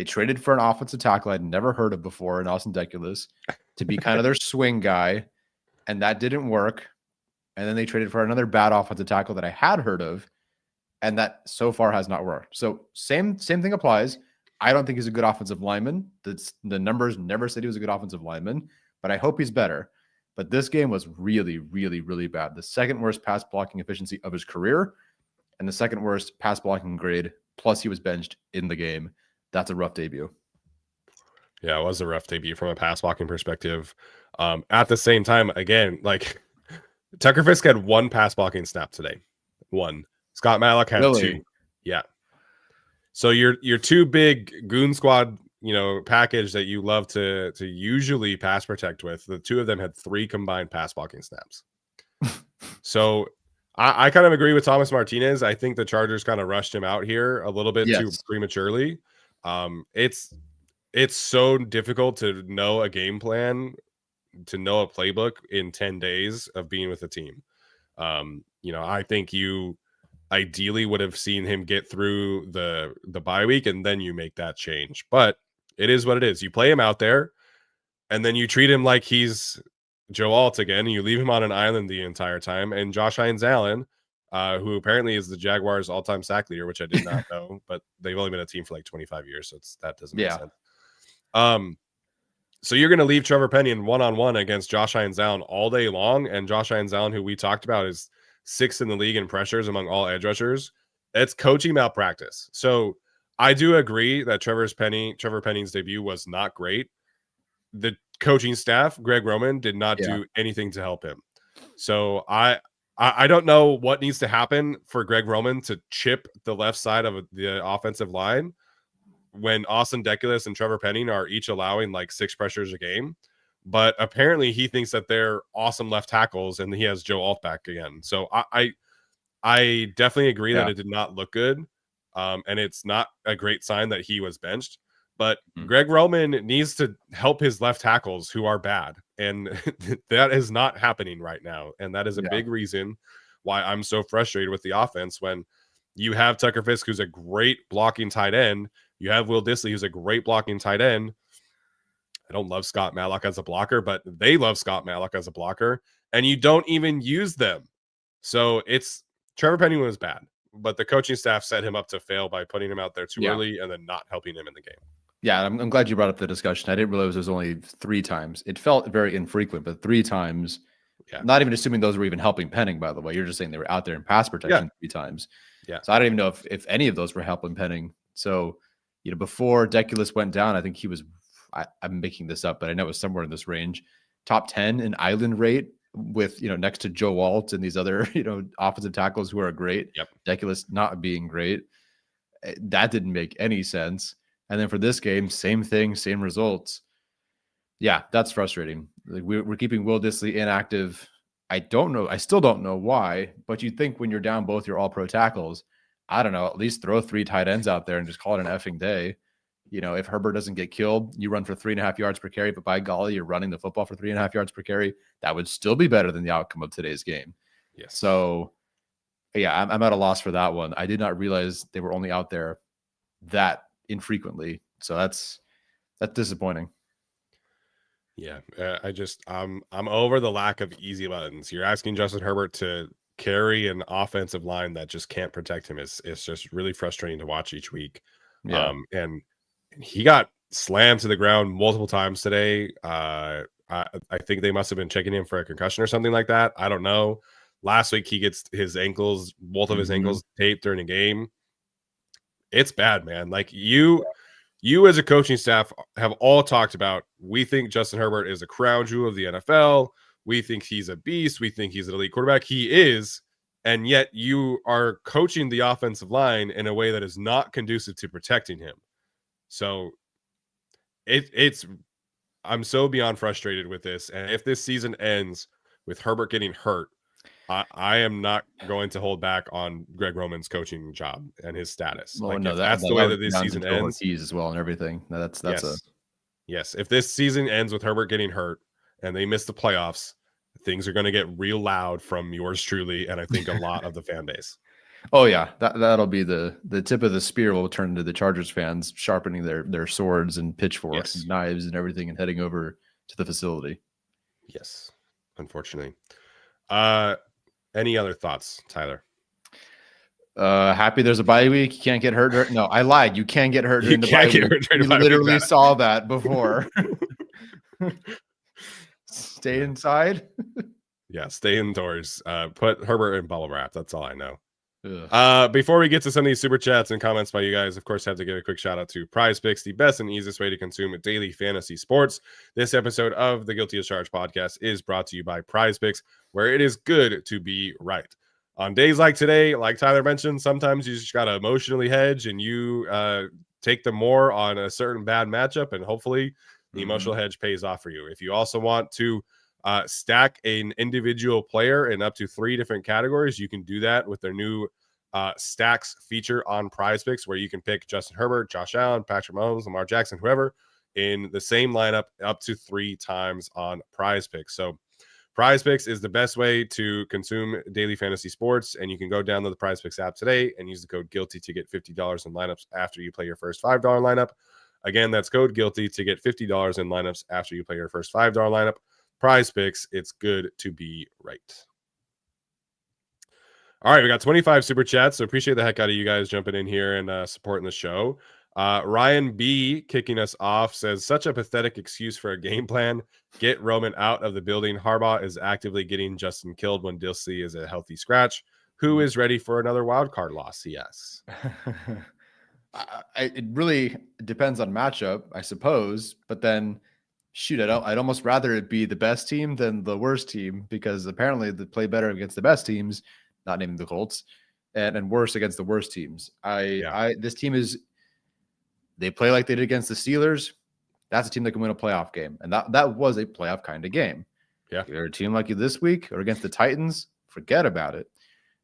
traded for an offensive tackle I'd never heard of before in Austin Deculus to be kind of their swing guy, and that didn't work. And then they traded for another bad offensive tackle that I had heard of, and that so far has not worked. So same thing applies. I don't think he's a good offensive lineman. The numbers never said he was a good offensive lineman, but I hope he's better. But this game was really, really, really bad. The second worst pass blocking efficiency of his career and the second worst pass blocking grade. Plus he was benched in the game. That's a rough debut. Yeah, it was a rough debut from a pass blocking perspective. At the same time, again, like Tucker Fisk had one pass blocking snap today. One. Scott Malak had two. Yeah. So your two big goon squad, package that you love to usually pass protect with, the two of them had 3 combined pass blocking snaps. So I kind of agree with Thomas Martinez. I think the Chargers kind of rushed him out here a little bit too prematurely. It's so difficult to know a game plan, to know a playbook in 10 days of being with a team. I think you ideally would have seen him get through the bye week and then you make that change. But it is what it is. You play him out there and then you treat him like he's Joe Alt again, and you leave him on an island the entire time. And Josh Hines-Allen, who apparently is the Jaguars' all-time sack leader, which I did not know, but they've only been a team for like 25 years, so that doesn't make sense. So you're going to leave Trevor Penning one-on-one against Josh Hines-Allen all day long, and Josh Hines-Allen, who we talked about, is 6th in the league in pressures among all edge rushers. It's coaching malpractice. So I do agree that Trevor Penning's debut was not great. The coaching staff, Greg Roman, did not do anything to help him. So I don't know what needs to happen for Greg Roman to chip the left side of the offensive line when Austin Deculus and Trevor Penning are each allowing like 6 pressures a game. But apparently he thinks that they're awesome left tackles and he has Joe Alt back again. So I definitely agree that it did not look good. And it's not a great sign that he was benched. But Mhm. Greg Roman needs to help his left tackles who are bad. And that is not happening right now. And that is a Yeah. big reason why I'm so frustrated with the offense when you have Tucker Fisk, who's a great blocking tight end. You have Will Dissly, who's a great blocking tight end. I don't love Scott Matlock as a blocker, but they love Scott Matlock as a blocker. And you don't even use them. So it's Trevor Penny was bad, but the coaching staff set him up to fail by putting him out there too Yeah. early and then not helping him in the game. Yeah, I'm glad you brought up the discussion. I didn't realize it was only 3 times. It felt very infrequent, but 3 times. Yeah. Not even assuming those were even helping Penning, by the way. You're just saying they were out there in pass protection 3 times. Yeah. So I don't even know if any of those were helping Penning. So, before Deculus went down, I think he was, I'm making this up, but I know it was somewhere in this range, top 10 in island rate with, next to Joe Alt and these other, offensive tackles who are great. Yep. Deculus not being great. That didn't make any sense. And then for this game, same thing, same results. Yeah, that's frustrating. Like we're keeping Will Dissly inactive. I don't know. I still don't know why, but you'd think when you're down both your all-pro tackles, I don't know, at least throw 3 tight ends out there and just call it an effing day. If Herbert doesn't get killed, you run for 3.5 yards per carry, but by golly, you're running the football for 3.5 yards per carry. That would still be better than the outcome of today's game. Yes. So, yeah, I'm at a loss for that one. I did not realize they were only out there that infrequently. So that's disappointing. Yeah, I'm over the lack of easy buttons. You're asking Justin Herbert to carry an offensive line that just can't protect him. It's just really frustrating to watch each week. Yeah. And he got slammed to the ground multiple times today. I think they must have been checking him for a concussion or something like that. I don't know. Last week he gets his ankles, both of his ankles taped during a game. It's bad, man. Like you as a coaching staff have all talked about, we think Justin Herbert is a crown jewel of the NFL. We think he's a beast. We think he's an elite quarterback. He is. And yet you are coaching the offensive line in a way that is not conducive to protecting him. So I'm so beyond frustrated with this. And if this season ends with Herbert getting hurt, I am not going to hold back on Greg Roman's coaching job and his status. Well, like no, if that's the way that this season ends, Ortiz as well and everything. No, that's yes. If this season ends with Herbert getting hurt and they miss the playoffs, things are going to get real loud from yours truly, and I think a lot of the fan base. Oh yeah, that'll be the tip of the spear will turn into the Chargers fans sharpening their swords and pitchforks and knives and everything and heading over to the facility. Yes, unfortunately. Any other thoughts, Tyler? Happy there's a bye week. You can't get hurt. No, I lied. You can get hurt during the bye week. We literally saw that before. Stay inside. Yeah, stay indoors. Put Herbert in bubble wrap. That's all I know. Before we get to some of these super chats and comments by you guys, of course, have to give a quick shout out to Prize Picks, the best and easiest way to consume daily fantasy sports. This episode of the Guilty as Charged podcast is brought to you by Prize Picks, where it is good to be right. On days like today, like Tyler mentioned, sometimes you just got to emotionally hedge and you take the more on a certain bad matchup, and hopefully the emotional hedge pays off for you. If you also want to stack an individual player in up to 3 different categories, you can do that with their new stacks feature on Prize Picks, where you can pick Justin Herbert, Josh Allen, Patrick Mahomes, Lamar Jackson, whoever, in the same lineup up to 3 times on Prize Picks. So Prize Picks is the best way to consume daily fantasy sports, and you can go download the Prize Picks app today and use the code GUILTY to get $50 in lineups after you play your first $5 lineup. Again, that's code GUILTY to get $50 in lineups after you play your first $5 lineup. Prize Picks, it's good to be right. All right, we got 25 super chats, so appreciate the heck out of you guys jumping in here and supporting the show. Ryan B kicking us off says, such a pathetic excuse for a game plan. Get Roman out of the building. Harbaugh is actively getting Justin killed when Dillsey is a healthy scratch. Who is ready for another wild card loss? He asks. It really depends on matchup, I suppose. But then, shoot, I'd almost rather it be the best team than the worst team, because apparently they play better against the best teams, not naming the Colts, and worse against the worst teams. This team they play like they did against the Steelers. That's a team that can win a playoff game, and that was a playoff kind of game. Yeah, you're a team like you this week or against the Titans, forget about it.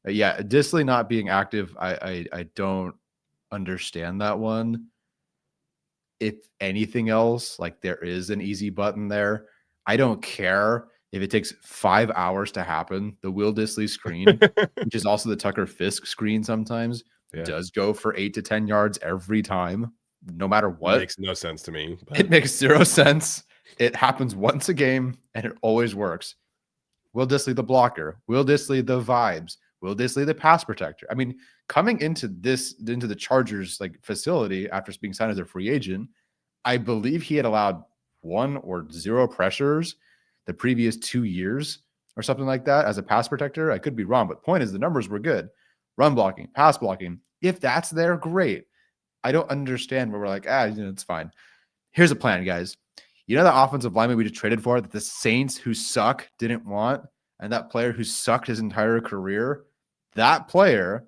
Dissly not being active, I don't understand that one. if anything else, like there is an easy button there. I don't care if it takes 5 hours to happen. The Will Dissly screen, which is also the Tucker Fisk screen sometimes, does go for 8 to 10 yards every time, no matter what. Makes no sense to me. It makes zero sense. It happens once a game, and it always works. Will Dissly the blocker, Will Dissly the vibes, Will Dissly the pass protector. I mean, coming into the Chargers like facility after being signed as a free agent, I believe he had allowed 1 or 0 pressures the previous 2 years or something like that as a pass protector. I could be wrong, but point is the numbers were good. Run blocking, pass blocking. If that's there, great. I don't understand where we're like, it's fine. Here's a plan, guys. You know that offensive lineman we just traded for that the Saints who suck didn't want, and that player who sucked his entire career, that player,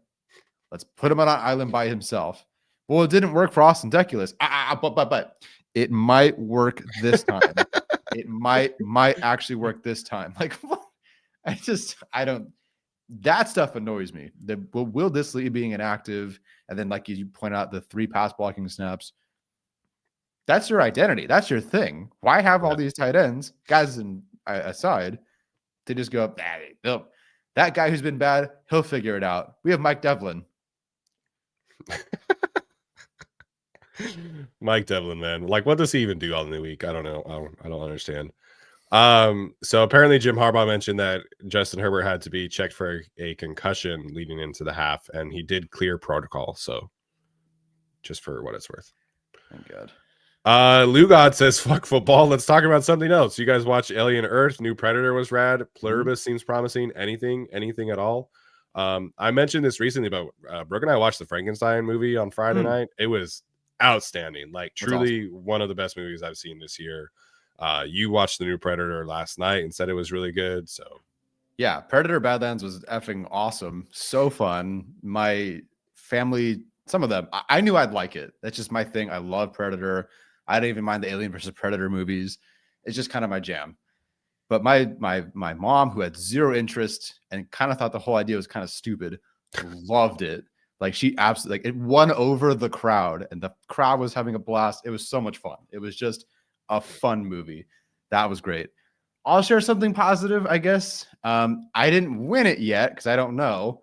let's put him on an island by himself. Well, it didn't work for Austin Deculus. But it might work this time. It might actually work this time. Like, I don't. That stuff annoys me. The Will Dissly being inactive, and then like you point out, the 3 pass blocking snaps. That's your identity. That's your thing. Why have all these tight ends, guys aside, to just go, that guy who's been bad, he'll figure it out. We have Mike Devlin. Mike Devlin, man. Like, what does he even do all in the week? I don't know. I don't understand. So apparently Jim Harbaugh mentioned that Justin Herbert had to be checked for a concussion leading into the half, and he did clear protocol. So just for what it's worth. Thank God. Lou God says, fuck football. Let's talk about something else. You guys watch Alien Earth? New Predator was rad. Pluribus seems promising. Anything at all? I mentioned this recently, but Brooke and I watched the Frankenstein movie on Friday night. It was outstanding. Like, truly one of the best movies I've seen this year. You watched the new Predator last night and said it was really good. So yeah, Predator Badlands was effing awesome. So fun. My family, some of them, I knew I'd like it. That's just my thing. I love Predator. I don't even mind the Alien versus Predator movies. It's just kind of my jam. But my mom, who had zero interest and kind of thought the whole idea was kind of stupid, loved it. Like, she absolutely, like, it won over the crowd, and the crowd was having a blast. It was so much fun. It was just a fun movie. That was great. I'll share something positive, I guess. I didn't win it yet because I don't know,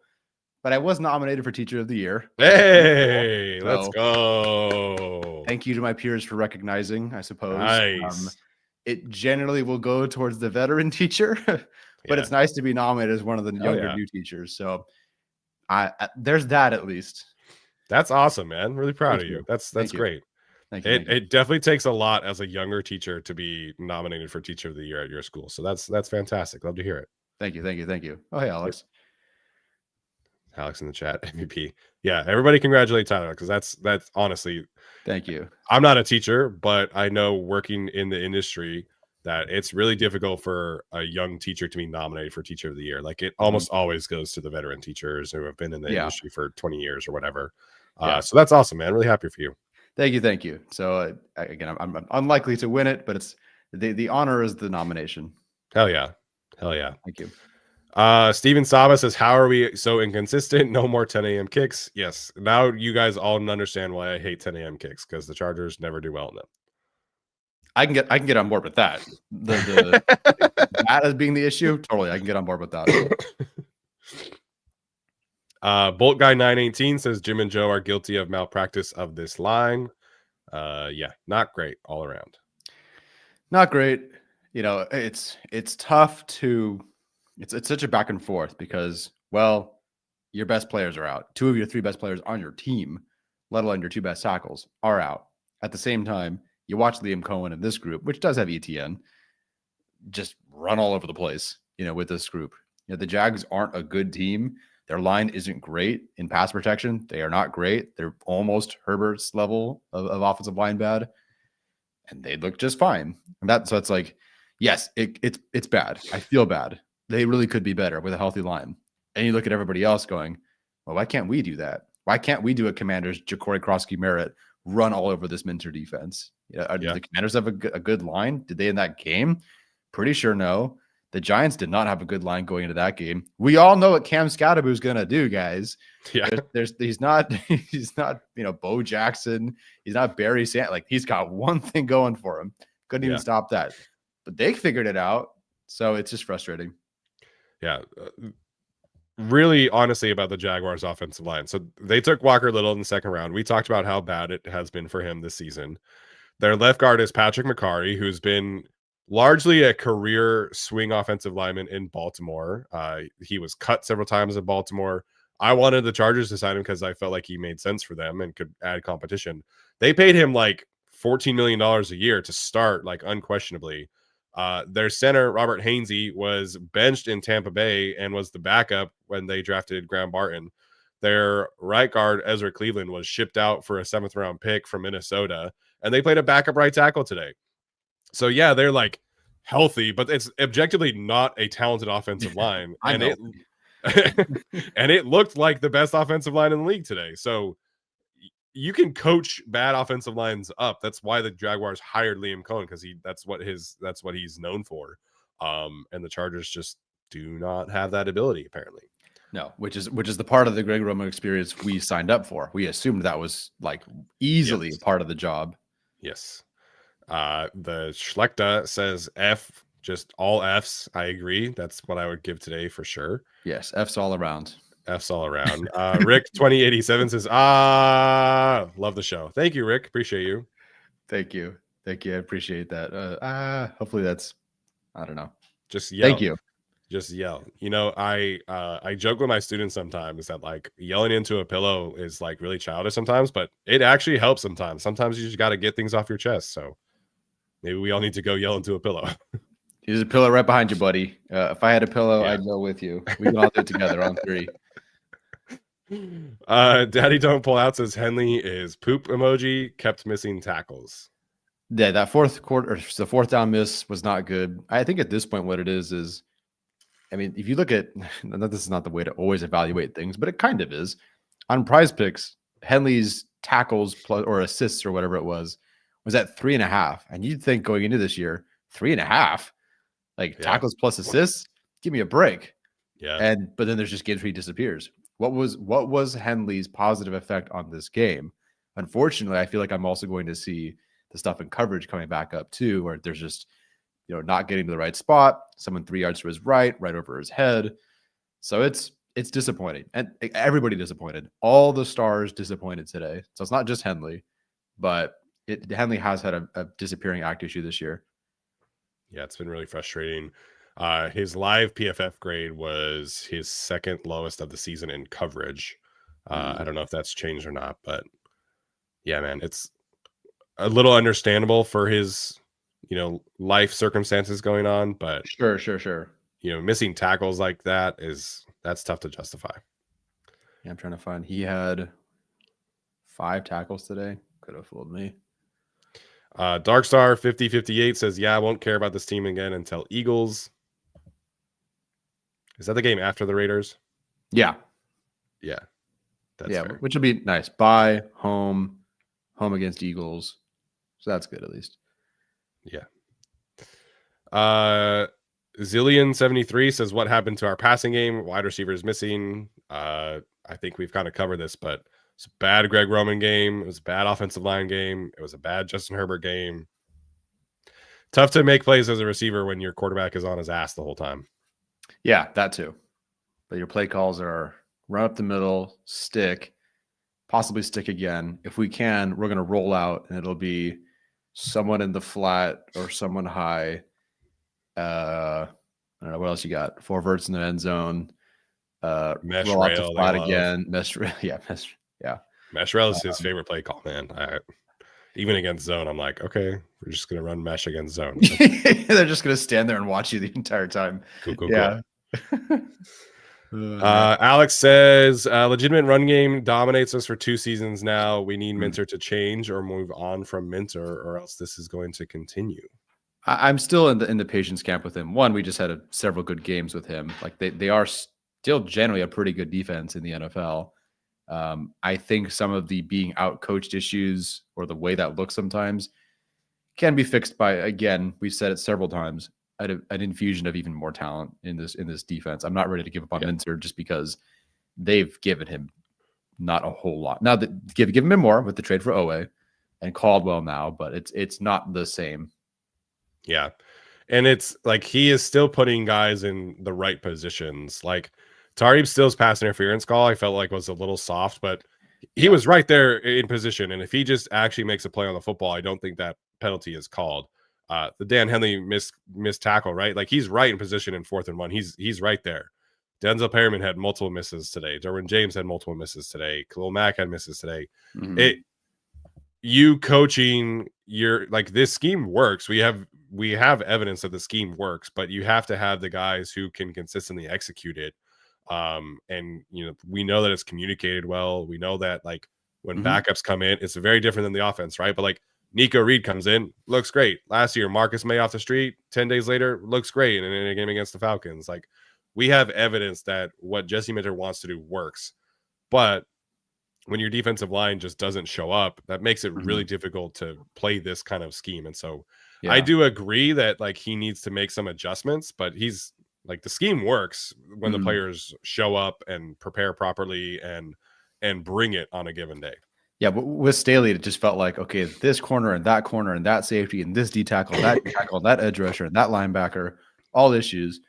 but I was nominated for Teacher of the Year. Hey, let's go. Thank you to my peers for recognizing, I suppose. Nice. It generally will go towards the veteran teacher, but it's nice to be nominated as one of the younger new teachers. So there's that at least. That's awesome, man. Really proud of you. That's great. Thank you. It definitely takes a lot as a younger teacher to be nominated for Teacher of the Year at your school. So that's fantastic. Love to hear it. Thank you. Oh, hey, Alex. Alex in the chat, MVP. Yeah, everybody congratulate Tyler, because that's honestly. Thank you. I'm not a teacher, but I know, working in the industry, that it's really difficult for a young teacher to be nominated for Teacher of the Year. Like, it almost always goes to the veteran teachers who have been in the industry for 20 years or whatever. So that's awesome, man. Really happy for you. Thank you. So again, I'm unlikely to win it, but it's the honor is the nomination. Hell yeah. Thank you. Steven Saba says, how are we so inconsistent? No more 10 a.m. kicks. Yes. Now you guys all understand why I hate 10 a.m. kicks, because the Chargers never do well in them. I can get on board with that. That as being the issue, totally. I can get on board with that. Bolt Guy 918 says Jim and Joe are guilty of malpractice of this line. Yeah, not great all around. Not great. You know, it's tough to. It's such a back and forth because, well, your best players are out. 2 of your 3 best players on your team, let alone your 2 best tackles, are out. At the same time, you watch Liam Cohen in this group, which does have ETN, just run all over the place, with this group. The Jags aren't a good team. Their line isn't great in pass protection. They are not great. They're almost Herbert's level of offensive line bad, and they look just fine. And so it's like, yes, it's bad. I feel bad. They really could be better with a healthy line. And you look at everybody else going, well, why can't we do that? Why can't we do a Commanders, Ja'Cory Krosky-Merritt, run all over this Minter defense? Do the Commanders have a good line? Did they in that game? Pretty sure no. The Giants did not have a good line going into that game. We all know what Cam Scadaboo is going to do, guys. Yeah. He's not Bo Jackson. He's not Barry Sanders. Like, he's got one thing going for him. Couldn't even stop that. But they figured it out. So it's just frustrating. Yeah. Really, honestly, about the Jaguars offensive line. So they took Walker Little in the second round. We talked about how bad it has been for him this season. Their left guard is Patrick McCarry, who's been largely a career swing offensive lineman in Baltimore. He was cut several times in Baltimore. I wanted the Chargers to sign him because I felt like he made sense for them and could add competition. They paid him like $14 million a year to start, like, unquestionably. Their center, Robert Hainsey, was benched in Tampa Bay and was the backup when they drafted Graham Barton. Their right guard, Ezra Cleveland, was shipped out for a 7th round pick from Minnesota, and they played a backup right tackle today. So yeah, they're like healthy, but it's objectively not a talented offensive line. And it looked like the best offensive line in the league today. So you can coach bad offensive lines up. That's why the Jaguars hired Liam Cohen, because that's what he's known for. And the Chargers just do not have that ability, apparently. No, which is the part of the Greg Roman experience we signed up for. We assumed that was like easily part of the job. Yes. The Schlechter says F, just all Fs. I agree. That's what I would give today for sure. Yes, Fs all around. F's all around. Rick 2087 says, love the show. Thank you, Rick. Appreciate you. Thank you. I appreciate that. Hopefully that's, I don't know. Just yell. Thank you. Just yell. You know, I joke with my students sometimes that, like, yelling into a pillow is like really childish sometimes, but it actually helps sometimes. Sometimes you just got to get things off your chest. So maybe we all need to go yell into a pillow. There's a pillow right behind you, buddy. If I had a pillow, I'd go with you. We can all do it together on 3. Daddy Don't Pull Out says Henley is poop emoji, kept missing tackles. Yeah, that fourth quarter, the 4th down miss was not good. I think at this point, what it is, I mean, if you look at, this is not the way to always evaluate things, but it kind of is. On Prize Picks, Henley's tackles plus, or assists or whatever it was at 3.5. And you'd think going into this year, 3.5, tackles plus assists, give me a break. Yeah. But then there's just games where he disappears. What was Henley's positive effect on this game? Unfortunately, I feel like I'm also going to see the stuff in coverage coming back up too, where there's just, not getting to the right spot, someone 3 yards to his right over his head. So it's disappointing, and everybody disappointed. All the stars disappointed today. So it's not just Henley, but Henley has had a disappearing act issue this year. Yeah, it's been really frustrating. His live PFF grade was his 2nd lowest of the season in coverage. I don't know if that's changed or not, but yeah, man, it's a little understandable for his, life circumstances going on, but sure. Missing tackles like that's tough to justify. Yeah, I'm trying to find. He had 5 tackles today. Could have fooled me. Darkstar 5058 says, yeah, I won't care about this team again until Eagles. Is that the game after the Raiders? Yeah. That's fair. Which would be nice. Bye, home against Eagles. So that's good at least. Yeah. Zillion 73 says, what happened to our passing game? Wide receivers missing. I think we've kind of covered this, but it's a bad Greg Roman game. It was a bad offensive line game. It was a bad Justin Herbert game. Tough to make plays as a receiver when your quarterback is on his ass the whole time. Yeah, that too. But your play calls are run up the middle, stick, possibly stick again. If we can, we're going to roll out, and it'll be someone in the flat or someone high. I don't know what else you got. 4 verts in the end zone. Mesh roll out rail, the flat again. Mesh rail. Yeah. Mesh rail is his favorite play call, man. Even against zone, I'm like, okay, we're just gonna run mesh against zone. They're just gonna stand there and watch you the entire time. Cool. Alex says, legitimate run game dominates us for 2 seasons now. We need Minter to change or move on from Minter, or else this is going to continue. I'm still in the patience camp with him. One, we just had several good games with him. Like they are still generally a pretty good defense in the NFL. I think some of the being out coached issues or the way that looks sometimes can be fixed by, again, we've said it several times, an infusion of even more talent in this defense. I'm not ready to give up on Minter just because they've given him not a whole lot. Now that given him more with the trade for Owe and Caldwell now, but it's not the same. Yeah. And it's like he is still putting guys in the right positions. Like Tariq Still's pass interference call, I felt like was a little soft, but he was right there in position. And if he just actually makes a play on the football, I don't think that penalty is called. The Dan Henley missed tackle, right? Like he's right in position in 4th and 1. He's right there. Denzel Perryman had multiple misses today. Derwin James had multiple misses today. Khalil Mack had misses today. You coaching your like this scheme works. We have evidence that the scheme works, but you have to have the guys who can consistently execute it. And we know that it's communicated well. We know that like when backups come in, it's very different than the offense, right? But like Nico Reed comes in, looks great. Last year, Marcus May off the street, 10 days later, looks great. And in a game against the Falcons, like we have evidence that what Jesse Minter wants to do works. But when your defensive line just doesn't show up, that makes it really difficult to play this kind of scheme. And so I do agree that like he needs to make some adjustments, but he's like the scheme works when the players show up and prepare properly and bring it on a given day. Yeah, but with Staley, it just felt like, okay, this corner and that safety and this D tackle, that tackle, that edge rusher and that linebacker, all issues.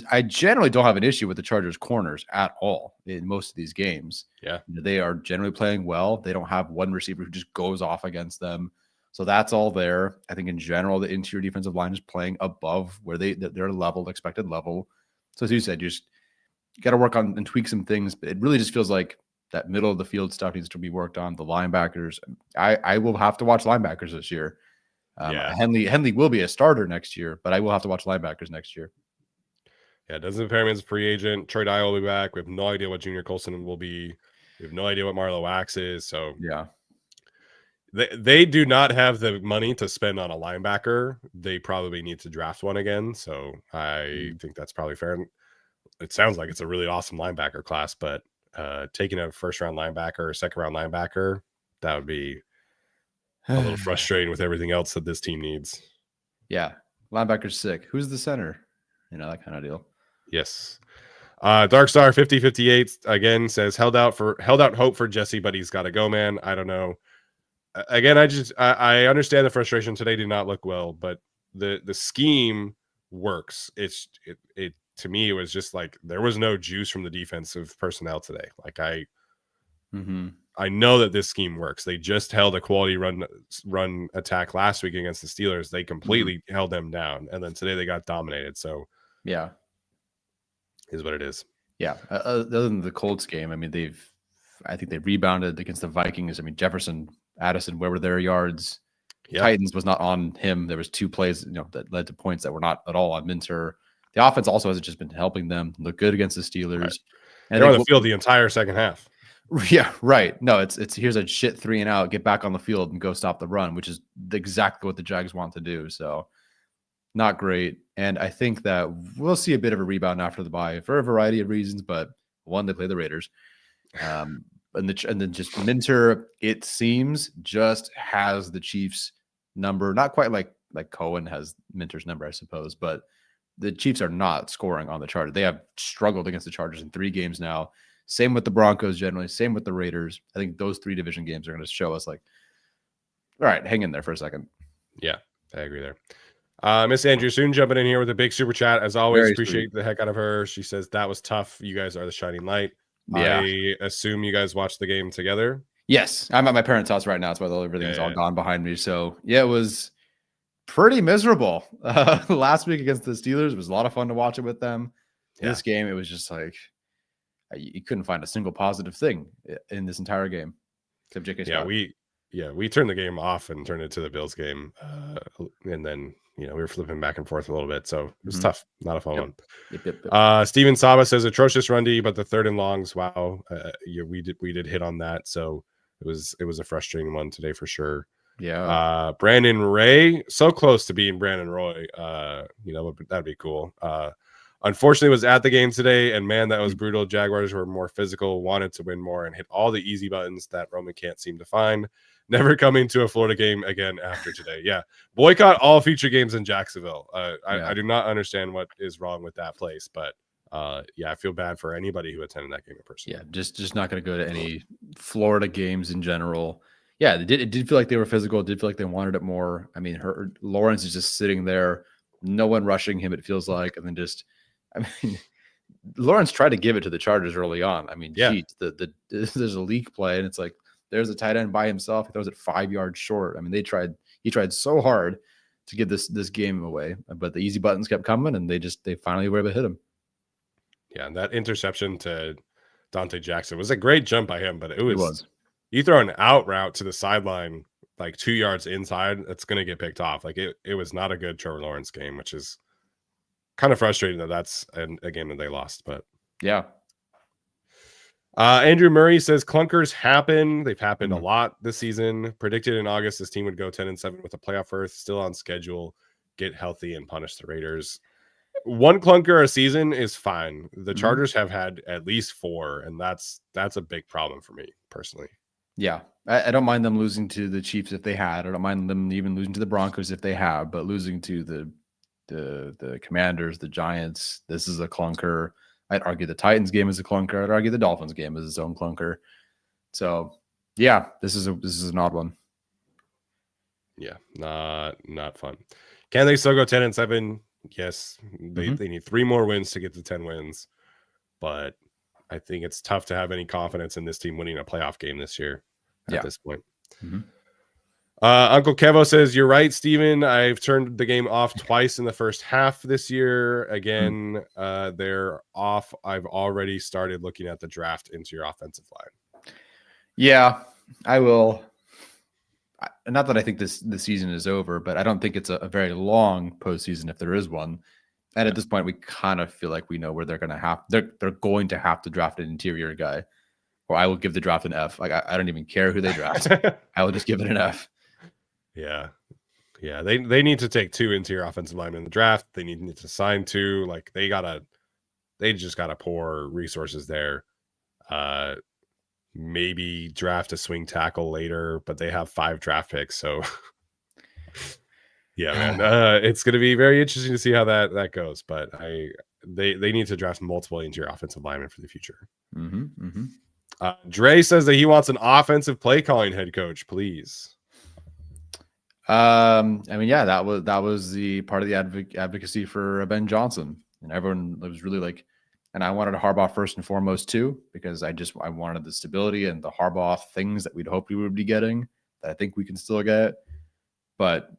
I generally don't have an issue with the Chargers corners at all in most of these games. Yeah. They are generally playing well. They don't have one receiver who just goes off against them. So that's all there. I think in general, the interior defensive line is playing above where their level, expected level. So as you said, you got to work on and tweak some things, but it really just feels like that middle of the field stuff needs to be worked on. The linebackers, I will have to watch linebackers this year. Henley will be a starter next year, but I will have to watch linebackers next year. Yeah, Denzel Perryman's a free agent. Troy Dye will be back. We have no idea what Junior Colson will be. We have no idea what Marlo Wax is. So yeah, they do not have the money to spend on a linebacker. They probably need to draft one again. So I think that's probably fair. It sounds like it's a really awesome linebacker class, but taking a 1st-round linebacker or 2nd-round linebacker, that would be a little frustrating with everything else that this team needs. Yeah, linebacker's sick. Who's the center? That kind of deal. Yes. Dark Star 5058 again says held out hope for Jesse, but he's got to go, man. I don't know. Again, I understand the frustration today did not look well, but the scheme works. It to me, it was just like there was no juice from the defensive personnel today. Like I know that this scheme works. They just held a quality run attack last week against the Steelers. They completely held them down, and then today they got dominated. So yeah, is what it is. Yeah. Other than the Colts game, I mean, I think they rebounded against the Vikings. I mean, Jefferson, Addison, where were their yards? Yeah. Titans was not on him. There was 2 plays, that led to points that were not at all on Minter. The offense also has just been helping them look good against the Steelers. Right. And they're on the field the entire second half. Yeah, right. No, it's here's a shit 3 and out, get back on the field and go stop the run, which is exactly what the Jags want to do. So not great. And I think that we'll see a bit of a rebound after the bye for a variety of reasons, but one, they play the Raiders. And then just Minter, it seems, just has the Chiefs number, not quite like Cohen has Minter's number, I suppose, but the Chiefs are not scoring on the Chargers. They have struggled against the Chargers in 3 games now. Same with the Broncos generally, same with the Raiders. I think those 3 division games are going to show us like, all right, hang in there for a second. Yeah, I agree there. Miss Andrew Soon jumping in here with a big super chat. As always, appreciate the heck out of her. She says, that was tough. You guys are the shining light. Yeah. I assume you guys watched the game together. Yes. I'm at my parents' house right now. That's why everything's all gone behind me. So yeah, it was pretty miserable. Last week against the Steelers, it was a lot of fun to watch it with them. Yeah. This game, it was just like, you couldn't find a single positive thing in this entire game. Except J.K. Scott. We turned the game off and turned it to the Bills game. And then, we were flipping back and forth a little bit. So it was tough. Not a fun one. Yep. Steven Saba says atrocious run D, but the 3rd and longs. Wow. We did hit on that. So it was a frustrating one today for sure. Yeah. Brandon Ray, so close to being Brandon Roy. That'd be cool. Unfortunately, was at the game today, and man, that was brutal. Jaguars were more physical, wanted to win more, and hit all the easy buttons that Roman can't seem to find. Never coming to a Florida game again after today. Yeah, boycott all future games in Jacksonville. I do not understand what is wrong with that place, but yeah, I feel bad for anybody who attended that game in person. Yeah, just not going to go to any Florida games in general. Yeah, it did feel like they were physical. It did feel like they wanted it more. I mean, Lawrence is just sitting there, no one rushing him, it feels like, and then just, I mean, Lawrence tried to give it to the Chargers early on. I mean, geez, there's a leak play, and it's like there's a tight end by himself. He throws it 5 yards short. I mean, he tried so hard to give this game away, but the easy buttons kept coming, and they finally were able to hit him. Yeah, and that interception to Dante Jackson was a great jump by him, but it was. You throw an out route to the sideline like 2 yards inside, it's going to get picked off. Like it was not a good Trevor Lawrence game, which is kind of frustrating that that's a game that they lost. But yeah. Andrew Murray says clunkers happen. They've happened a lot this season. Predicted in August this team would go 10-7 with a playoff berth. Still on schedule. Get healthy and punish the Raiders. One clunker a season is fine. The Chargers have had at least 4, and that's a big problem for me personally. Yeah, I don't mind them losing to the Chiefs if they had. I don't mind them even losing to the Broncos if they have, but losing to the Commanders, the Giants, this is a clunker. I'd argue the Titans game is a clunker. I'd argue the Dolphins game is its own clunker. So, yeah, this is an odd one. Yeah, not fun. Can they still go 10-7? Yes, they need 3 more wins to get to 10 wins, but I think it's tough to have any confidence in this team winning a playoff game this year at this point. Uncle Kevo says, you're right, Steven. I've turned the game off twice in the first half this year. Again, they're off. I've already started looking at the draft into your offensive line. Yeah, I will. Not that I think the season is over, but I don't think it's a very long postseason if there is one. And at this point, we kind of feel like we know where they're going to have to draft an interior guy, or I will give the draft an F. Like I don't even care who they draft. I will just give it an F. Yeah. They need to take 2 interior offensive linemen in the draft. They need to sign 2. Like they just gotta pour resources there. Maybe draft a swing tackle later, but they have 5 draft picks, so yeah, man. It's going to be very interesting to see how that goes. But they need to draft multiple interior offensive linemen for the future. Dre says that he wants an offensive play calling head coach, please. I mean, yeah, that was the part of the advocacy for Ben Johnson, and everyone was really like, and I wanted Harbaugh first and foremost too, because I wanted the stability and the Harbaugh things that we'd hoped we would be getting that I think we can still get. But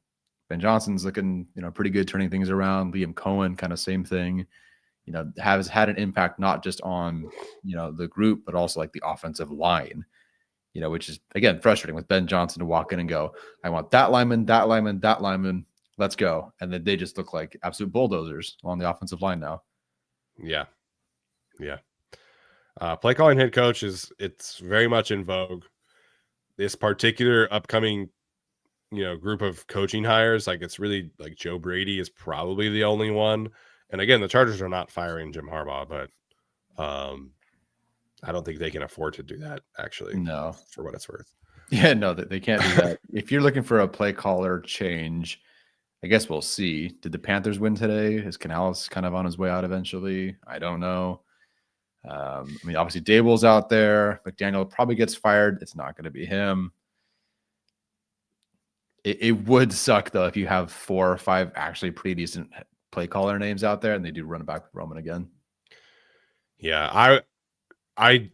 Ben Johnson's looking, pretty good, turning things around. Liam Cohen, kind of same thing, has had an impact not just on, the group, but also like the offensive line, which is, again, frustrating with Ben Johnson to walk in and go, I want that lineman, that lineman, that lineman, let's go. And then they just look like absolute bulldozers on the offensive line now. Yeah. Play calling head coach it's very much in vogue. This particular upcoming group of coaching hires, like it's really like Joe Brady is probably the only one. And again, the Chargers are not firing Jim Harbaugh, but I don't think they can afford to do that, actually. No, for what it's worth. Yeah, no, they can't do that. If you're looking for a play caller change, I guess we'll see. Did the Panthers win today? Is Canales kind of on his way out eventually? I don't know. I mean, obviously Dable's out there. McDaniel probably gets fired. It's not going to be him. It would suck though if you have 4 or 5 actually pretty decent play caller names out there and they do run it back with Roman again. Yeah, I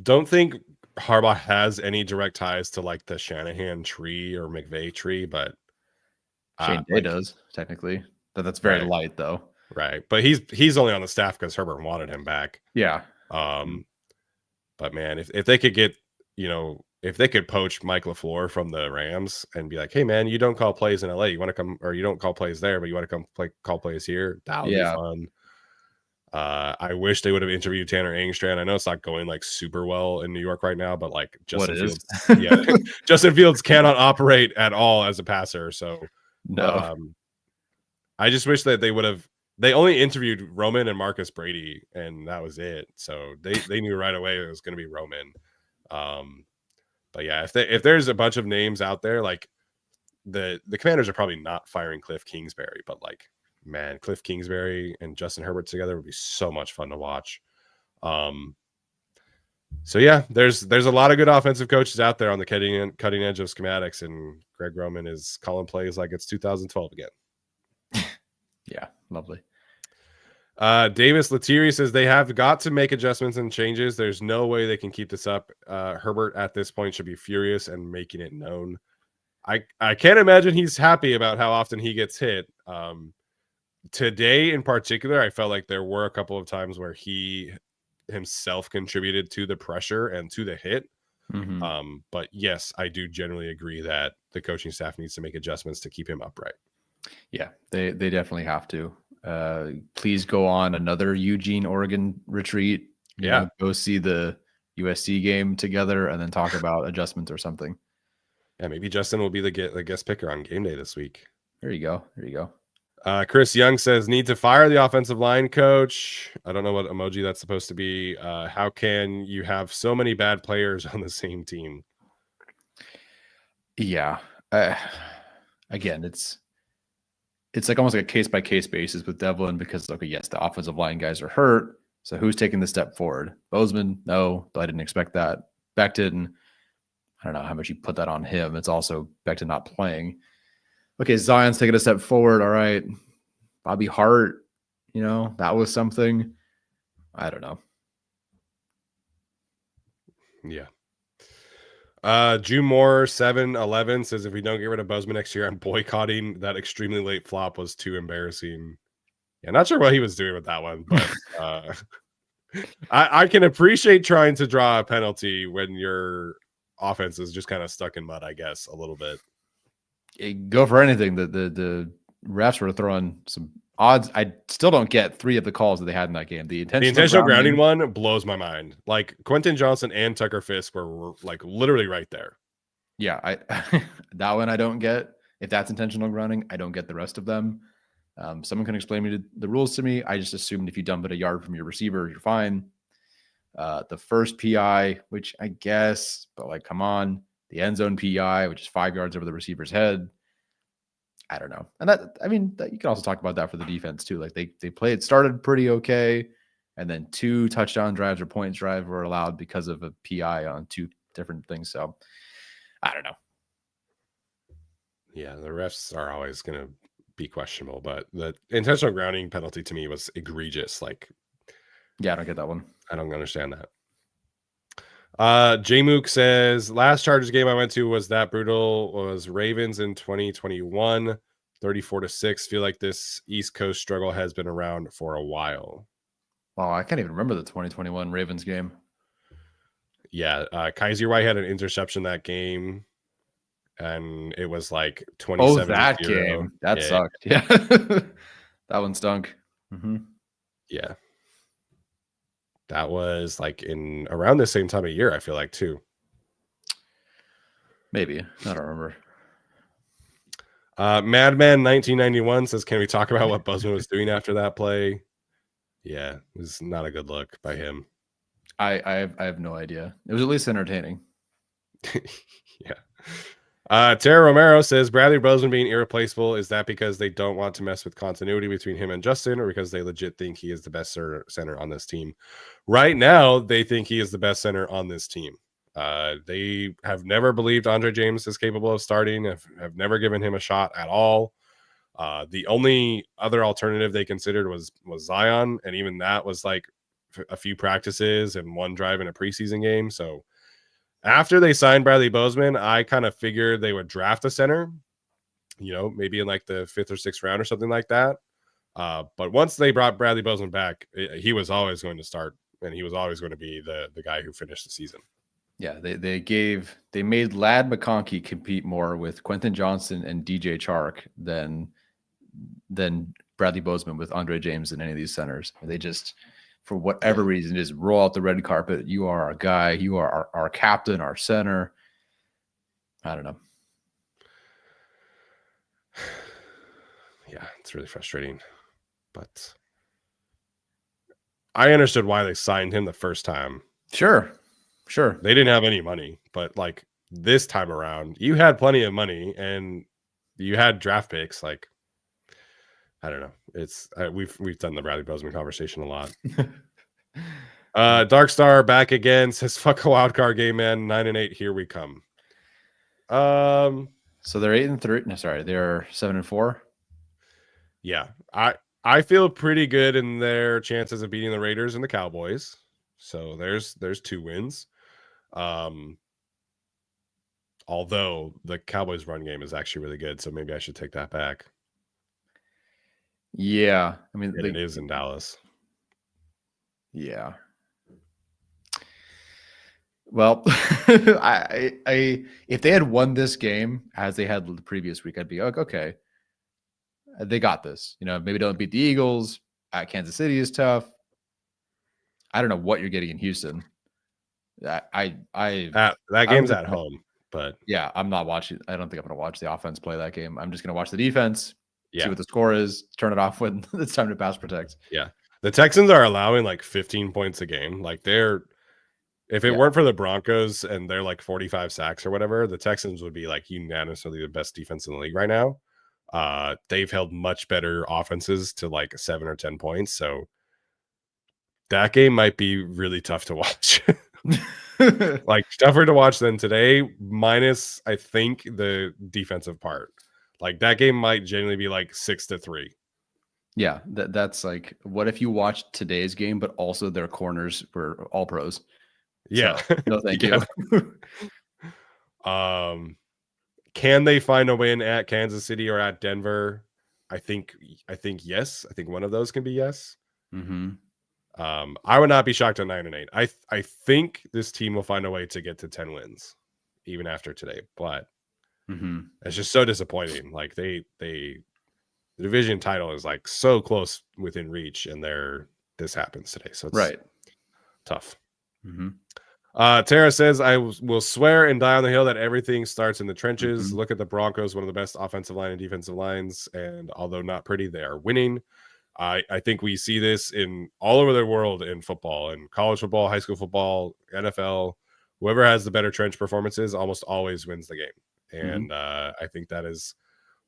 don't think Harbaugh has any direct ties to like the Shanahan tree or McVay tree, but Shane Day does technically. That's very light though. Right, but he's only on the staff because Herbert wanted him back. Yeah. But man, if they could get, if they could poach Mike LaFleur from the Rams and be like, hey man, you don't call plays in LA, you want to come, or you don't call plays there, but you want to come call plays here. That would be fun. I wish they would have interviewed Tanner Angstrand. I know it's not going like super well in New York right now, but like Justin Fields, Justin Fields cannot operate at all as a passer. So no. I just wish that they would have they only interviewed Roman and Marcus Brady, and that was it. So they knew right away it was going to be Roman. But yeah, if there's a bunch of names out there, like the Commanders are probably not firing Cliff Kingsbury, but like, man, Cliff Kingsbury and Justin Herbert together would be so much fun to watch. So yeah, there's a lot of good offensive coaches out there on the cutting edge of schematics, and Greg Roman is calling plays like it's 2012 again. Yeah, lovely. Davis Lethierry says they have got to make adjustments and changes. There's no way they can keep this up. Herbert at this point should be furious and making it known. I can't imagine he's happy about how often he gets hit. Today in particular, I felt like there were a couple of times where he himself contributed to the pressure and to the hit. But yes, I do generally agree that the coaching staff needs to make adjustments to keep him upright. Yeah, they definitely have to. Please go on another Eugene, Oregon retreat. You know, go see the USC game together and then talk about adjustments or something. Yeah, maybe Justin will be the guest picker on game day this week. There you go. There you go. Chris Young says, need to fire the offensive line coach. I don't know what emoji that's supposed to be. How can you have so many bad players on the same team? Yeah. Again, it's like almost like a case-by-case basis with Devlin because, okay, yes, the offensive line guys are hurt. So who's taking the step forward? Bozeman? No, I didn't expect that. Becton, I don't know how much you put that on him. It's also Becton not playing. Okay, Zion's taking a step forward. All right. Bobby Hart, that was something. I don't know. Yeah. Drew Moore 711 says, if we don't get rid of Bozeman next year, I'm boycotting. That extremely late flop was too embarrassing. Yeah, not sure what he was doing with that one, but I can appreciate trying to draw a penalty when your offense is just kind of stuck in mud, I guess, a little bit. Go for anything. The refs were throwing some odds. I still don't get 3 of the calls that they had in that game. The intentional grounding one blows my mind. Like Quentin Johnson and Tucker Fisk were like literally right there. Yeah, that one I don't get. If that's intentional grounding, I don't get the rest of them. Someone can explain the rules to me. I just assumed if you dump it a yard from your receiver, you're fine. The first PI, which I guess, but like, come on. The end zone PI, which is 5 yards over the receiver's head. I don't know. And you can also talk about that for the defense too. Like it started pretty okay. And then 2 touchdown drives or points drive were allowed because of a PI on 2 different things. So I don't know. Yeah, the refs are always going to be questionable, but the intentional grounding penalty to me was egregious. Like, yeah, I don't get that one. I don't understand that. J-Mook says, last Chargers game I went to was that brutal. Was Ravens in 2021, 34-6. Feel like this East Coast struggle has been around for a while. Wow, I can't even remember the 2021 Ravens game. Yeah, Kaiser White had an interception that game, and it was like 27. Oh, that game. That sucked. Yeah. That one stunk. Mm-hmm. Yeah. That was like in around the same time of year, I feel like, too. Maybe. I don't remember. Madman 1991 says, can we talk about what Bozeman was doing after that play? Yeah, it was not a good look by him. I have no idea. It was at least entertaining. Yeah. Tara Romero says, Bradley Bozeman being irreplaceable, is that because they don't want to mess with continuity between him and Justin, or because they legit think he is the best center on this team? Right now, they think he is the best center on this team. They have never believed Andre James is capable of starting, have never given him a shot at all. The only other alternative they considered was Zion, and even that was like a few practices and 1 drive in a preseason game. So after they signed Bradley Bozeman, I kind of figured they would draft a center, maybe in like the 5th or 6th round or something like that. But once they brought Bradley Bozeman back, he was always going to start, and he was always going to be the guy who finished the season. Yeah, they made Ladd McConkey compete more with Quentin Johnson and DJ Chark than Bradley Bozeman with Andre James and any of these centers. They just, for whatever reason, just roll out the red carpet. You are our guy. You are our captain, our center. I don't know. Yeah, it's really frustrating. but I understood why they signed him the first time. Sure. They didn't have any money, but like this time around, you had plenty of money and you had draft picks. Like, I don't know. It's we've done the Bradley Bozeman conversation a lot. Dark Star back again, says fuck a wild card game, man. 9-8, here we come. So they're 8-3. No, sorry, they're 7-4. Yeah, I feel pretty good in their chances of beating the Raiders and the Cowboys. So there's 2 wins. Although the Cowboys run game is actually really good, so maybe I should take that back. Yeah, I mean it is in Dallas. Yeah. Well, I if they had won this game as they had the previous week, I'd be like, okay, they got this. You know, maybe don't beat the Eagles. At Kansas City is tough. I don't know what you're getting in Houston. That game's at home, but yeah, I'm not watching. I don't think I'm going to watch the offense play that game. I'm just going to watch the defense, see what the score is, turn it off when it's time to pass protect. Yeah, the Texans are allowing like 15 points a game. Like if it weren't for the Broncos and they're like 45 sacks or whatever, the Texans would be like unanimously the best defense in the league right now. They've held much better offenses to like 7 or 10 points. So that game might be really tough to watch. Like tougher to watch than today, minus I think the defensive part. Like that game might genuinely be like 6-3. Yeah, that's like, what if you watched today's game, but also their corners were all pros? Yeah. So, no, thank you. Can they find a win at Kansas City or at Denver? I think yes. I think one of those can be yes. Mm-hmm. I would not be shocked at 9-8. I think this team will find a way to get to 10 wins, even after today. But it's just so disappointing. Like the division title is like so close within reach, and this happens today. So it's tough. Tara says, I will swear and die on the hill that everything starts in the trenches. Look at the Broncos, one of the best offensive line and defensive lines, and although not pretty, they are winning. I think we see this in all over the world in football, in college football, high school football, NFL. Whoever has the better trench performances almost always wins the game. And I think that is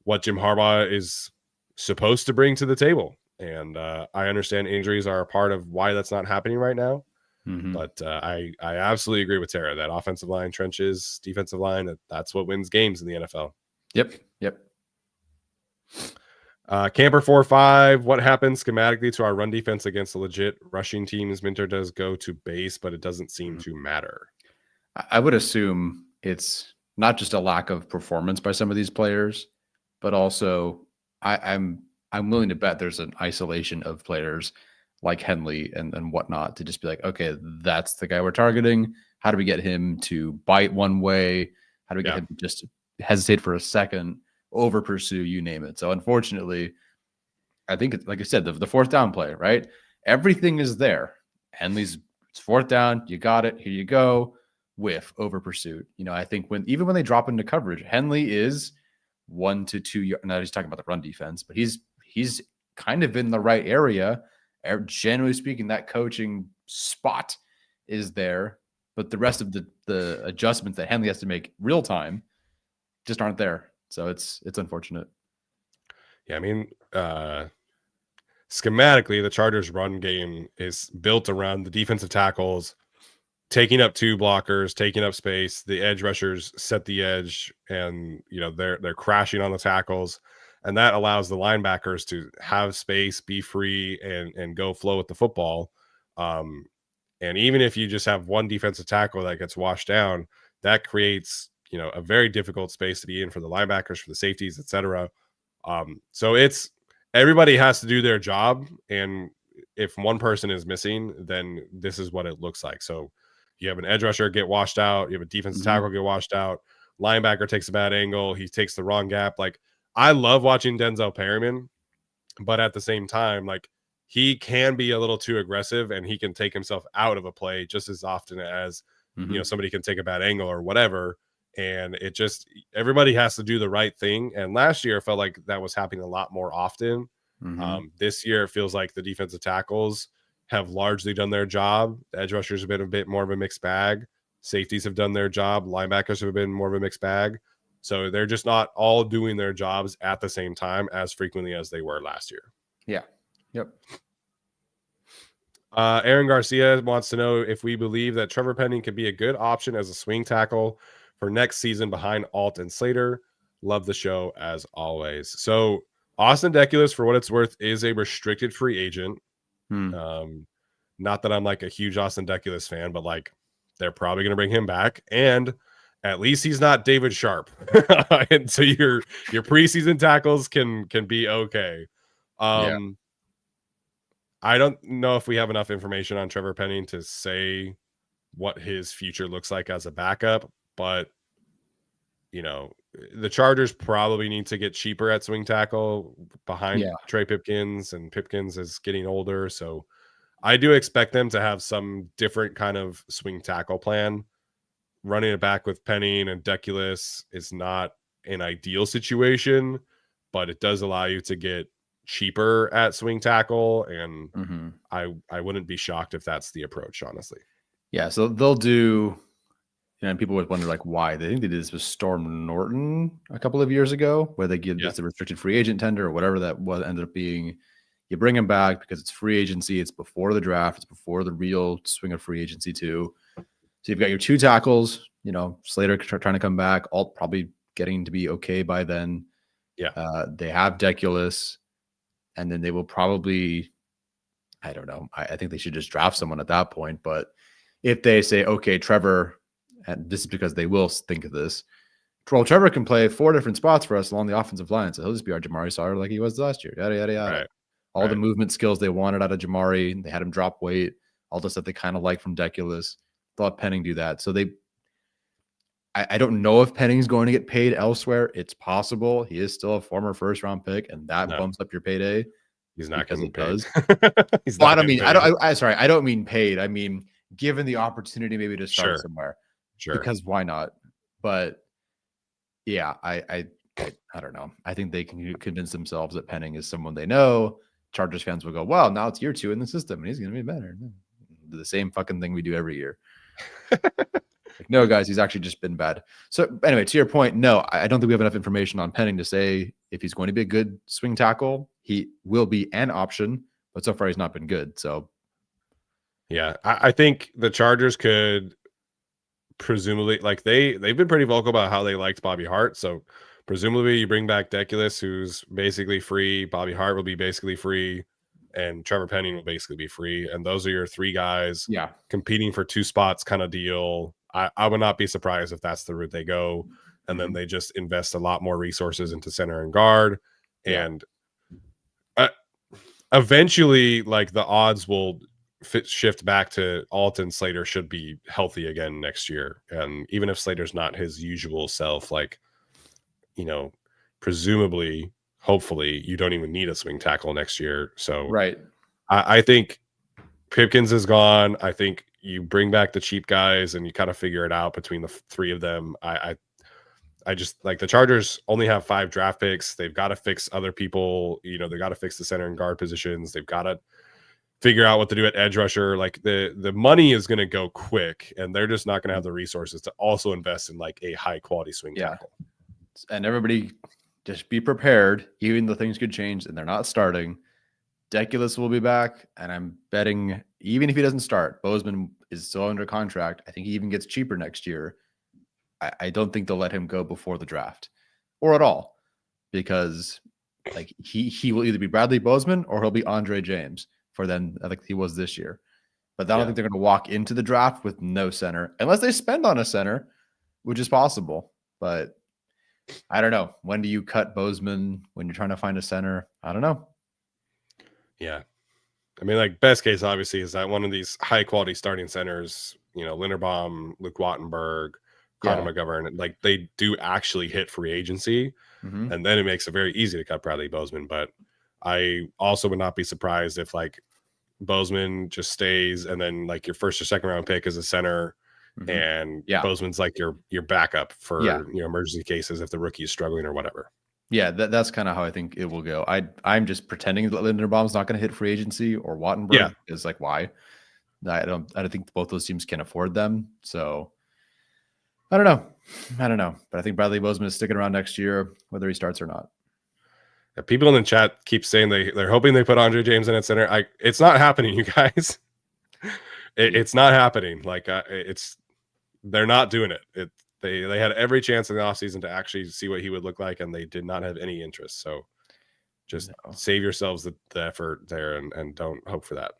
what Jim Harbaugh is supposed to bring to the table. And I understand injuries are a part of why that's not happening right now. But I absolutely agree with Tara that offensive line, trenches, defensive line, that's what wins games in the NFL. Yep. Camper 4-5. What happens schematically to our run defense against a legit rushing teams? Minter does go to base, but it doesn't seem to matter. I would assume it's not just a lack of performance by some of these players, but also I'm willing to bet there's an isolation of players like Henley and whatnot to just be like, okay, that's the guy we're targeting. How do we get him to bite one way? How do we get him to just hesitate for a second, over pursue, you name it? So unfortunately, I think like I said, the fourth down play, right? Everything is there. Henley's, it's fourth down. You got it. Here you go. Whiff, over pursuit. You know, I think even when they drop into coverage, Henley is 1 to 2 yards. Now he's talking about the run defense, but he's kind of in the right area. Generally speaking, that coaching spot is there, but the rest of the adjustments that Henley has to make real time just aren't there. So it's unfortunate. Yeah, I mean, schematically, the Chargers' run game is built around the defensive tackles taking up 2 blockers, taking up space. The edge rushers set the edge, and they're crashing on the tackles. And that allows the linebackers to have space, be free, and go flow with the football. And even if you just have one defensive tackle that gets washed down, that creates a very difficult space to be in for the linebackers, for the safeties, etc. So it's everybody has to do their job, and if one person is missing, then this is what it looks like. So you have an edge rusher get washed out, you have a defensive tackle get washed out, linebacker takes a bad angle, he takes the wrong gap. Like, I love watching Denzel Perryman, but at the same time, like, he can be a little too aggressive, and he can take himself out of a play just as often as somebody can take a bad angle or whatever. And it just, everybody has to do the right thing. And last year I felt like that was happening a lot more often. This year, it feels like the defensive tackles have largely done their job. The edge rushers have been a bit more of a mixed bag. Safeties have done their job. Linebackers have been more of a mixed bag. So they're just not all doing their jobs at the same time as frequently as they were last year. Yeah. Yep. Aaron Garcia wants to know if we believe that Trevor Penning could be a good option as a swing tackle for next season behind Alt and Slater. Love the show as always. So Austin Deculus, for what it's worth, is a restricted free agent. Not that I'm like a huge Austin Deculus fan, but like they're probably going to bring him back, and at least he's not David Sharp. And so your preseason tackles can be okay. Yeah. I don't know if we have enough information on Trevor Penning to say what his future looks like as a backup, but the Chargers probably need to get cheaper at swing tackle behind Trey Pipkins, and Pipkins is getting older. So I do expect them to have some different kind of swing tackle plan. Running it back with Penning and Deculus is not an ideal situation, but it does allow you to get cheaper at swing tackle, and I wouldn't be shocked if that's the approach, honestly. Yeah, so they'll do, and people would wonder like why. They think they did this with Storm Norton a couple of years ago, where they give this a restricted free agent tender or whatever that was ended up being. You bring him back because it's free agency, it's before the draft, it's before the real swing of free agency too. So you've got your two tackles, Slater trying to come back, Alt probably getting to be okay by then. Yeah, they have Deculus. And then they will probably, I don't know. I think they should just draft someone at that point. But if they say, okay, Trevor, and this is because they will think of this, well, Trevor can play 4 different spots for us along the offensive line. So he'll just be our Jamari Sawyer like he was last year. Yada, yada, yada. Right. All the movement skills they wanted out of Jamari. They had him drop weight. All the stuff they kind of like from Deculus. Thought Penning do that. So I don't know if Penning's going to get paid elsewhere. It's possible. He is still a former first-round pick, and that bumps up your payday. He's not getting paid. Does. I don't mean paid. I mean, given the opportunity maybe to start somewhere. Sure. Because why not? But yeah, I don't know. I think they can convince themselves that Penning is someone they know. Chargers fans will go, well, now it's year 2 in the system, and he's going to be better. The same fucking thing we do every year. Like, no, guys, he's actually just been bad. So anyway, to your point, no, I don't think we have enough information on Penning to say if he's going to be a good swing tackle. He will be an option, but so far he's not been good. So yeah, I think the Chargers could presumably, like they've been pretty vocal about how they liked Bobby Hart. So presumably you bring back Deculus, who's basically free. Bobby Hart will be basically free, and Trevor Penning will basically be free. And those are your 3 guys competing for 2 spots kind of deal. I would not be surprised if that's the route they go. And then they just invest a lot more resources into center and guard. And eventually, like, the odds will shift back to Alton. Slater should be healthy again next year. And even if Slater's not his usual self, like, presumably, hopefully, you don't even need a swing tackle next year. So I think Pipkins is gone. I think you bring back the cheap guys and you kind of figure it out between the 3 of them. I just like the Chargers only have 5 draft picks. They've got to fix other people. They've got to fix the center and guard positions. They've got to figure out what to do at edge rusher. Like the money is going to go quick, and they're just not going to have the resources to also invest in like a high quality swing tackle. And everybody just be prepared. Even though things could change and they're not starting, Deculus will be back, and I'm betting even if he doesn't start, Bozeman is still under contract. I think he even gets cheaper next year. I don't think they'll let him go before the draft or at all, because like he will either be Bradley Bozeman or he'll be Andre James for then. I think he was this year, but I don't think they're going to walk into the draft with no center unless they spend on a center, which is possible. But I don't know. When do you cut Bozeman when you're trying to find a center? I don't know. Yeah. I mean, like, best case, obviously, is that one of these high-quality starting centers, Linderbaum, Luke Wattenberg, Connor McGovern, like, they do actually hit free agency, and then it makes it very easy to cut Bradley Bozeman. But I also would not be surprised if, like, Bozeman just stays, and then, like, your first or second round pick is a center, and Bozeman's, like, your backup for, emergency cases if the rookie is struggling or whatever. Yeah, that's kind of how I think it will go. I'm just pretending that Linderbaum's not going to hit free agency or Yeah. Wattenberg is like why. I don't think both those teams can afford them. So I don't know. But I think Bradley Bozeman is sticking around next year, whether he starts or not. People in the chat keep saying they're hoping they put Andre James in at center. It's not happening, you guys. It's not happening. Like they're not doing it. They had every chance in the offseason to actually see what he would look like, and they did not have any interest. So just save yourselves the effort there and don't hope for that.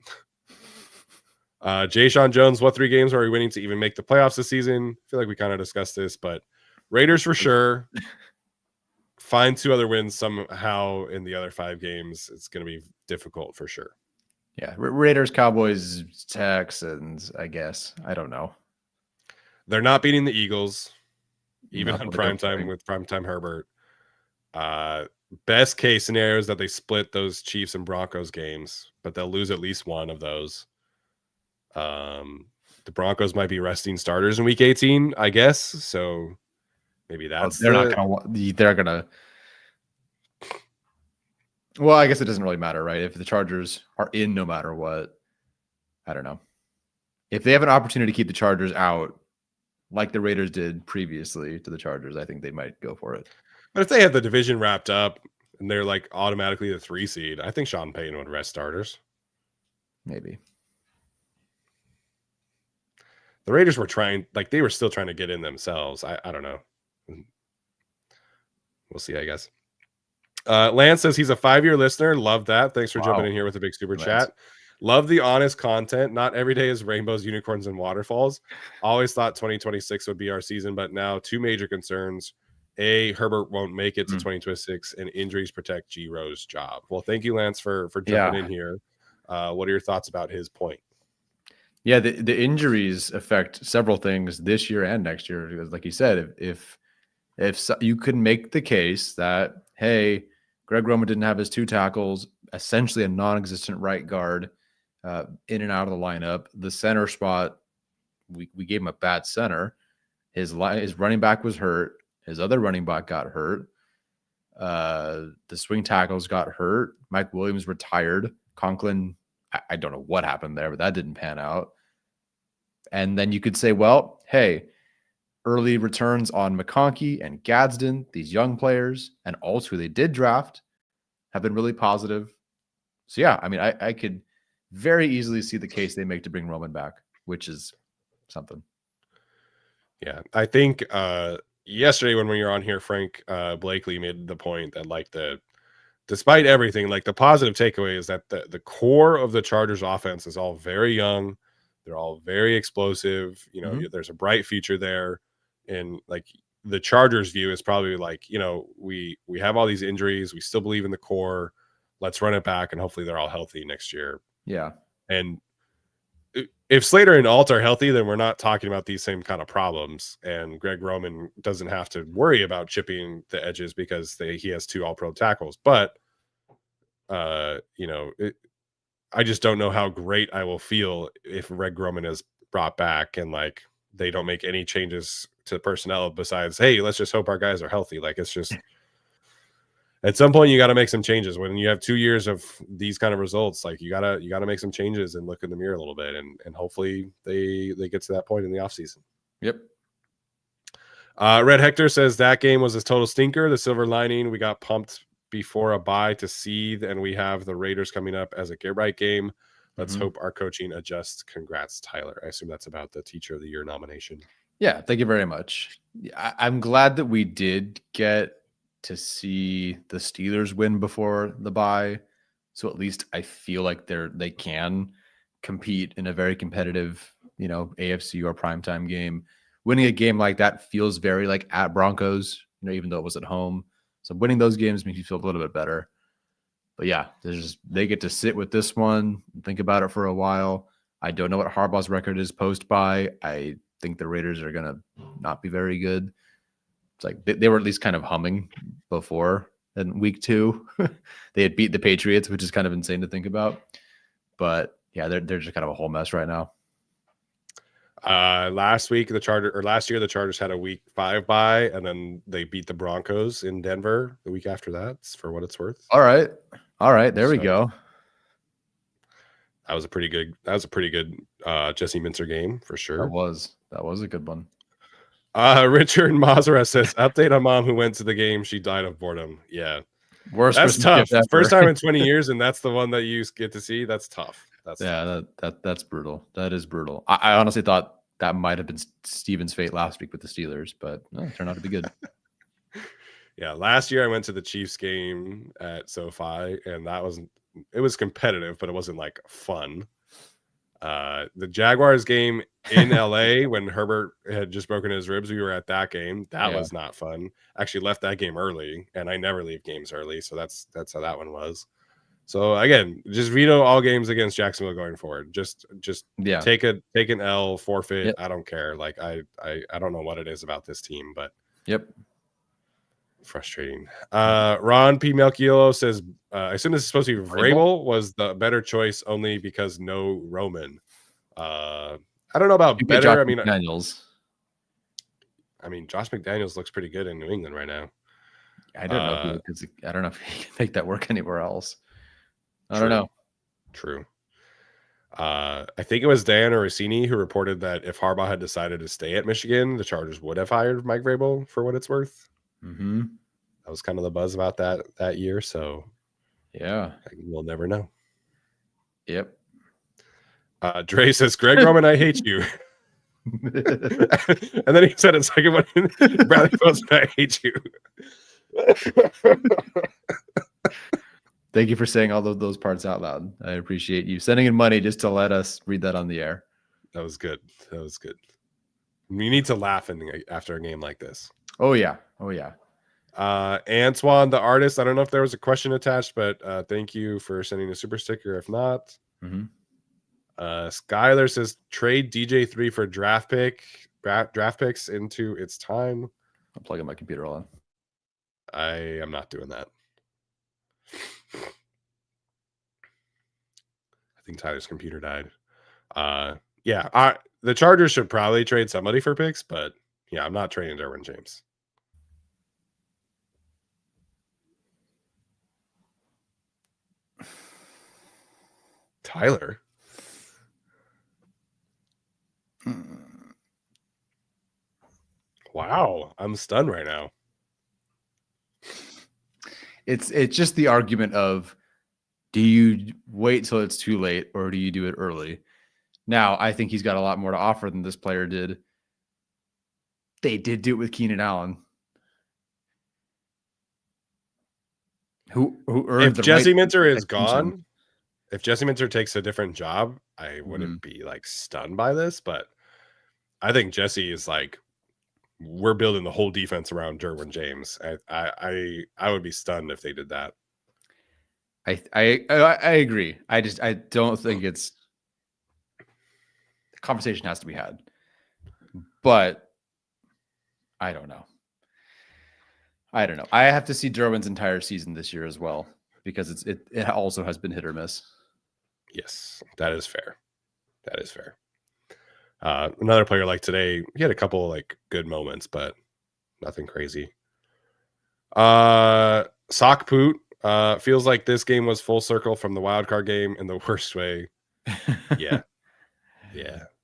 Jay Sean Jones, what 3 games are we winning to even make the playoffs this season? I feel like we kind of discussed this, but Raiders for sure. Find 2 other wins somehow in the other 5 games. It's going to be difficult for sure. Yeah, Raiders, Cowboys, Texans, I guess. I don't know. They're not beating the Eagles, even on primetime with primetime Herbert. Best case scenario is that they split those Chiefs and Broncos games, but they'll lose at least one of those. The Broncos might be resting starters in week 18, I guess. So maybe that's they're gonna. Well, I guess it doesn't really matter, right? If the Chargers are in no matter what, I don't know. If they have an opportunity to keep the Chargers out, like the Raiders did previously to the Chargers, I think they might go for it. But if they have the division wrapped up and they're like automatically the 3 seed, I think Sean Payton would rest starters. Maybe. The Raiders were they were still trying to get in themselves. I don't know. We'll see, I guess. Lance says he's a 5-year listener. Love that. Thanks for jumping in here with a big super chat. Love the honest content. Not every day is rainbows, unicorns, and waterfalls. Always thought 2026 would be our season, but now 2 major concerns. A, Herbert won't make it to 2026, and injuries protect G Rose's job. Well, thank you, Lance, for jumping in here. What are your thoughts about his point? Yeah, the injuries affect several things this year and next year. Because like you said, if you could make the case that, hey, Greg Roman didn't have his 2 tackles, essentially a non-existent right guard in and out of the lineup. The center spot, we gave him a bad center. His running back was hurt. His other running back got hurt. The swing tackles got hurt. Mike Williams retired. Conklin, I don't know what happened there, but that didn't pan out. And then you could say, well, hey, early returns on McConkey and Gadsden, these young players, and also who they did draft, have been really positive. So, yeah, I mean, I could very easily see the case they make to bring Roman back, which is something. Yeah, I think yesterday when we were on here, Frank Blakely made the point that despite everything, like the positive takeaway is that the core of the Chargers offense is all very young. They're all very explosive. You know, there's a bright future there. And like the Chargers view is probably like, you know, we have all these injuries. We still believe in the core. Let's run it back. And hopefully they're all healthy next year. Yeah. And if Slater and Alt are healthy, then we're not talking about these same kind of problems. And Greg Roman doesn't have to worry about chipping the edges because he has 2 all-pro tackles. But, you know, I just don't know how great I will feel if Greg Roman is brought back and like they don't make any changes to personnel besides, hey, let's just hope our guys are healthy. Like it's just at some point you got to make some changes when you have 2 years of these kind of results. Like you gotta make some changes and look in the mirror a little bit, and hopefully they get to that point in the offseason. Yep. Red Hector says that game was a total stinker. The silver lining, we got pumped before a bye to seethe, and we have the Raiders coming up as a get right game. Let's hope our coaching adjusts. Congrats, Tyler. I assume that's about the Teacher of the Year nomination. Yeah, thank you very much. I'm glad that we did get to see the Steelers win before the bye. So at least I feel like they can compete in a very competitive, you know, AFC or primetime game. Winning a game like that feels very like at Broncos, you know, even though it was at home. So winning those games makes you feel a little bit better. But yeah, they get to sit with this one and think about it for a while. I don't know what Harbaugh's record is post-bye. I think the Raiders are going to not be very good. It's like they were at least kind of humming before in week 2. They had beat the Patriots, which is kind of insane to think about. But yeah, they're just kind of a whole mess right now. Last year the Chargers had a week 5 bye, and then they beat the Broncos in Denver the week after that, for what it's worth. All right. There we go. That was a pretty good Jesse Minter game for sure. That was a good one. Richard Mazara says, update on mom who went to the game. She died of boredom. Yeah. Worst that's tough. First time in 20 years, and that's the one that you get to see. That's tough. That's brutal. That is brutal. I honestly thought that might have been Steven's fate last week with the Steelers, but no, it turned out to be good. Yeah, last year I went to the Chiefs game at SoFi, and it was competitive, but it wasn't like fun. The Jaguars game in LA when Herbert had just broken his ribs, we were at that game. That was not fun. Actually left that game early, and I never leave games early, so that's how that one was. So again, just veto all games against Jacksonville going forward. Just take an L, forfeit. Yep. I don't care. Like I don't know what it is about this team, but frustrating. Ron P. Melchiolo says, I assume this is supposed to be Vrabel was the better choice only because no Roman. I don't know about better. I mean, Josh McDaniels looks pretty good in New England right now. I don't know if he can make that work anywhere else. I don't know. True. I think it was Diana Rossini who reported that if Harbaugh had decided to stay at Michigan, the Chargers would have hired Mike Vrabel for what it's worth. Mm-hmm. That was kind of the buzz about that year. So we'll never know. Yep. Dre says, Greg Roman, I hate you. And then he said, it's like when Bradley Wilson, I hate you. Thank you for saying all of those parts out loud. I appreciate you sending in money just to let us read that on the air. That was good. You need to laugh after a game like this. Oh yeah. Antoine, the artist. I don't know if there was a question attached, but thank you for sending a super sticker. If not, Skylar says trade DJ3 for draft picks into its time. I'm plugging my computer on. I am not doing that. I think Tyler's computer died. The Chargers should probably trade somebody for picks, but yeah, I'm not trading Derwin James. Tyler. Wow, I'm stunned right now. It's just the argument of, do you wait till it's too late or do you do it early? Now, I think he's got a lot more to offer than this player did. They did do it with Keenan Allen, who earned. If Jesse Minter is gone, if Jesse Minter takes a different job, I wouldn't be like stunned by this, but I think Jesse is like, we're building the whole defense around Derwin James. I would be stunned if they did that. I agree. I don't think it's, the conversation has to be had, but I don't know. I have to see Derwin's entire season this year as well, because it also has been hit or miss. Yes, that is fair. Another player like today, he had a couple like good moments, but nothing crazy. Sock Poot feels like this game was full circle from the wild card game in the worst way. Yeah.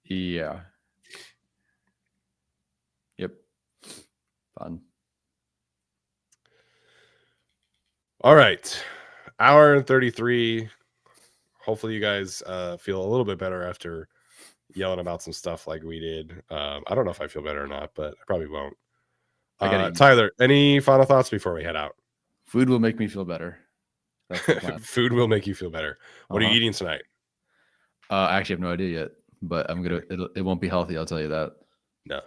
Yep. Fun. All right. Hour and 33. Hopefully you guys feel a little bit better after yelling about some stuff like we did. I don't know if I feel better or not, but I probably won't. Tyler, any final thoughts before we head out? Food will make me feel better. That's the plan. Food will make you feel better. What are you eating tonight? I actually have no idea yet, but it won't be healthy. I'll tell you that. No,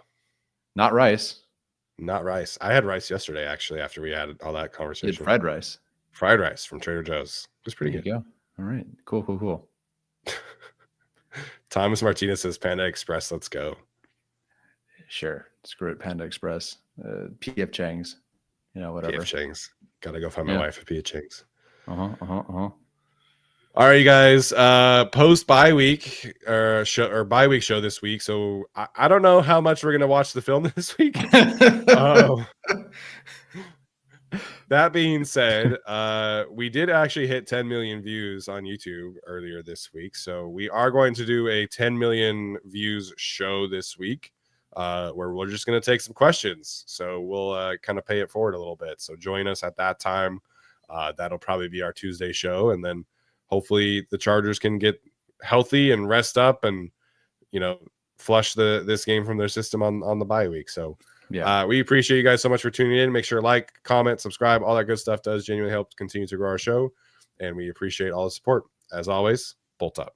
not rice. Not rice. I had rice yesterday, actually, after we had all that conversation. Fried rice. Fried rice from Trader Joe's. It was pretty good. There you go. All right. Cool. Thomas Martinez says Panda Express. Let's go. Sure. Screw it. Panda Express. PF Chang's. Whatever. PF Chang's. Gotta go find my wife at PF Chang's. All right, you guys. Post bye week or bye week show this week. So I don't know how much we're gonna watch the film this week. That being said, we did actually hit 10 million views on YouTube earlier this week. So we are going to do a 10 million views show this week, where we're just going to take some questions. So we'll kind of pay it forward a little bit. So join us at that time. That'll probably be our Tuesday show. And then hopefully the Chargers can get healthy and rest up and, flush this game from their system on the bye week. So yeah, we appreciate you guys so much for tuning in. Make sure to like, comment, subscribe. All that good stuff does genuinely help continue to grow our show. And we appreciate all the support. As always, bolt up.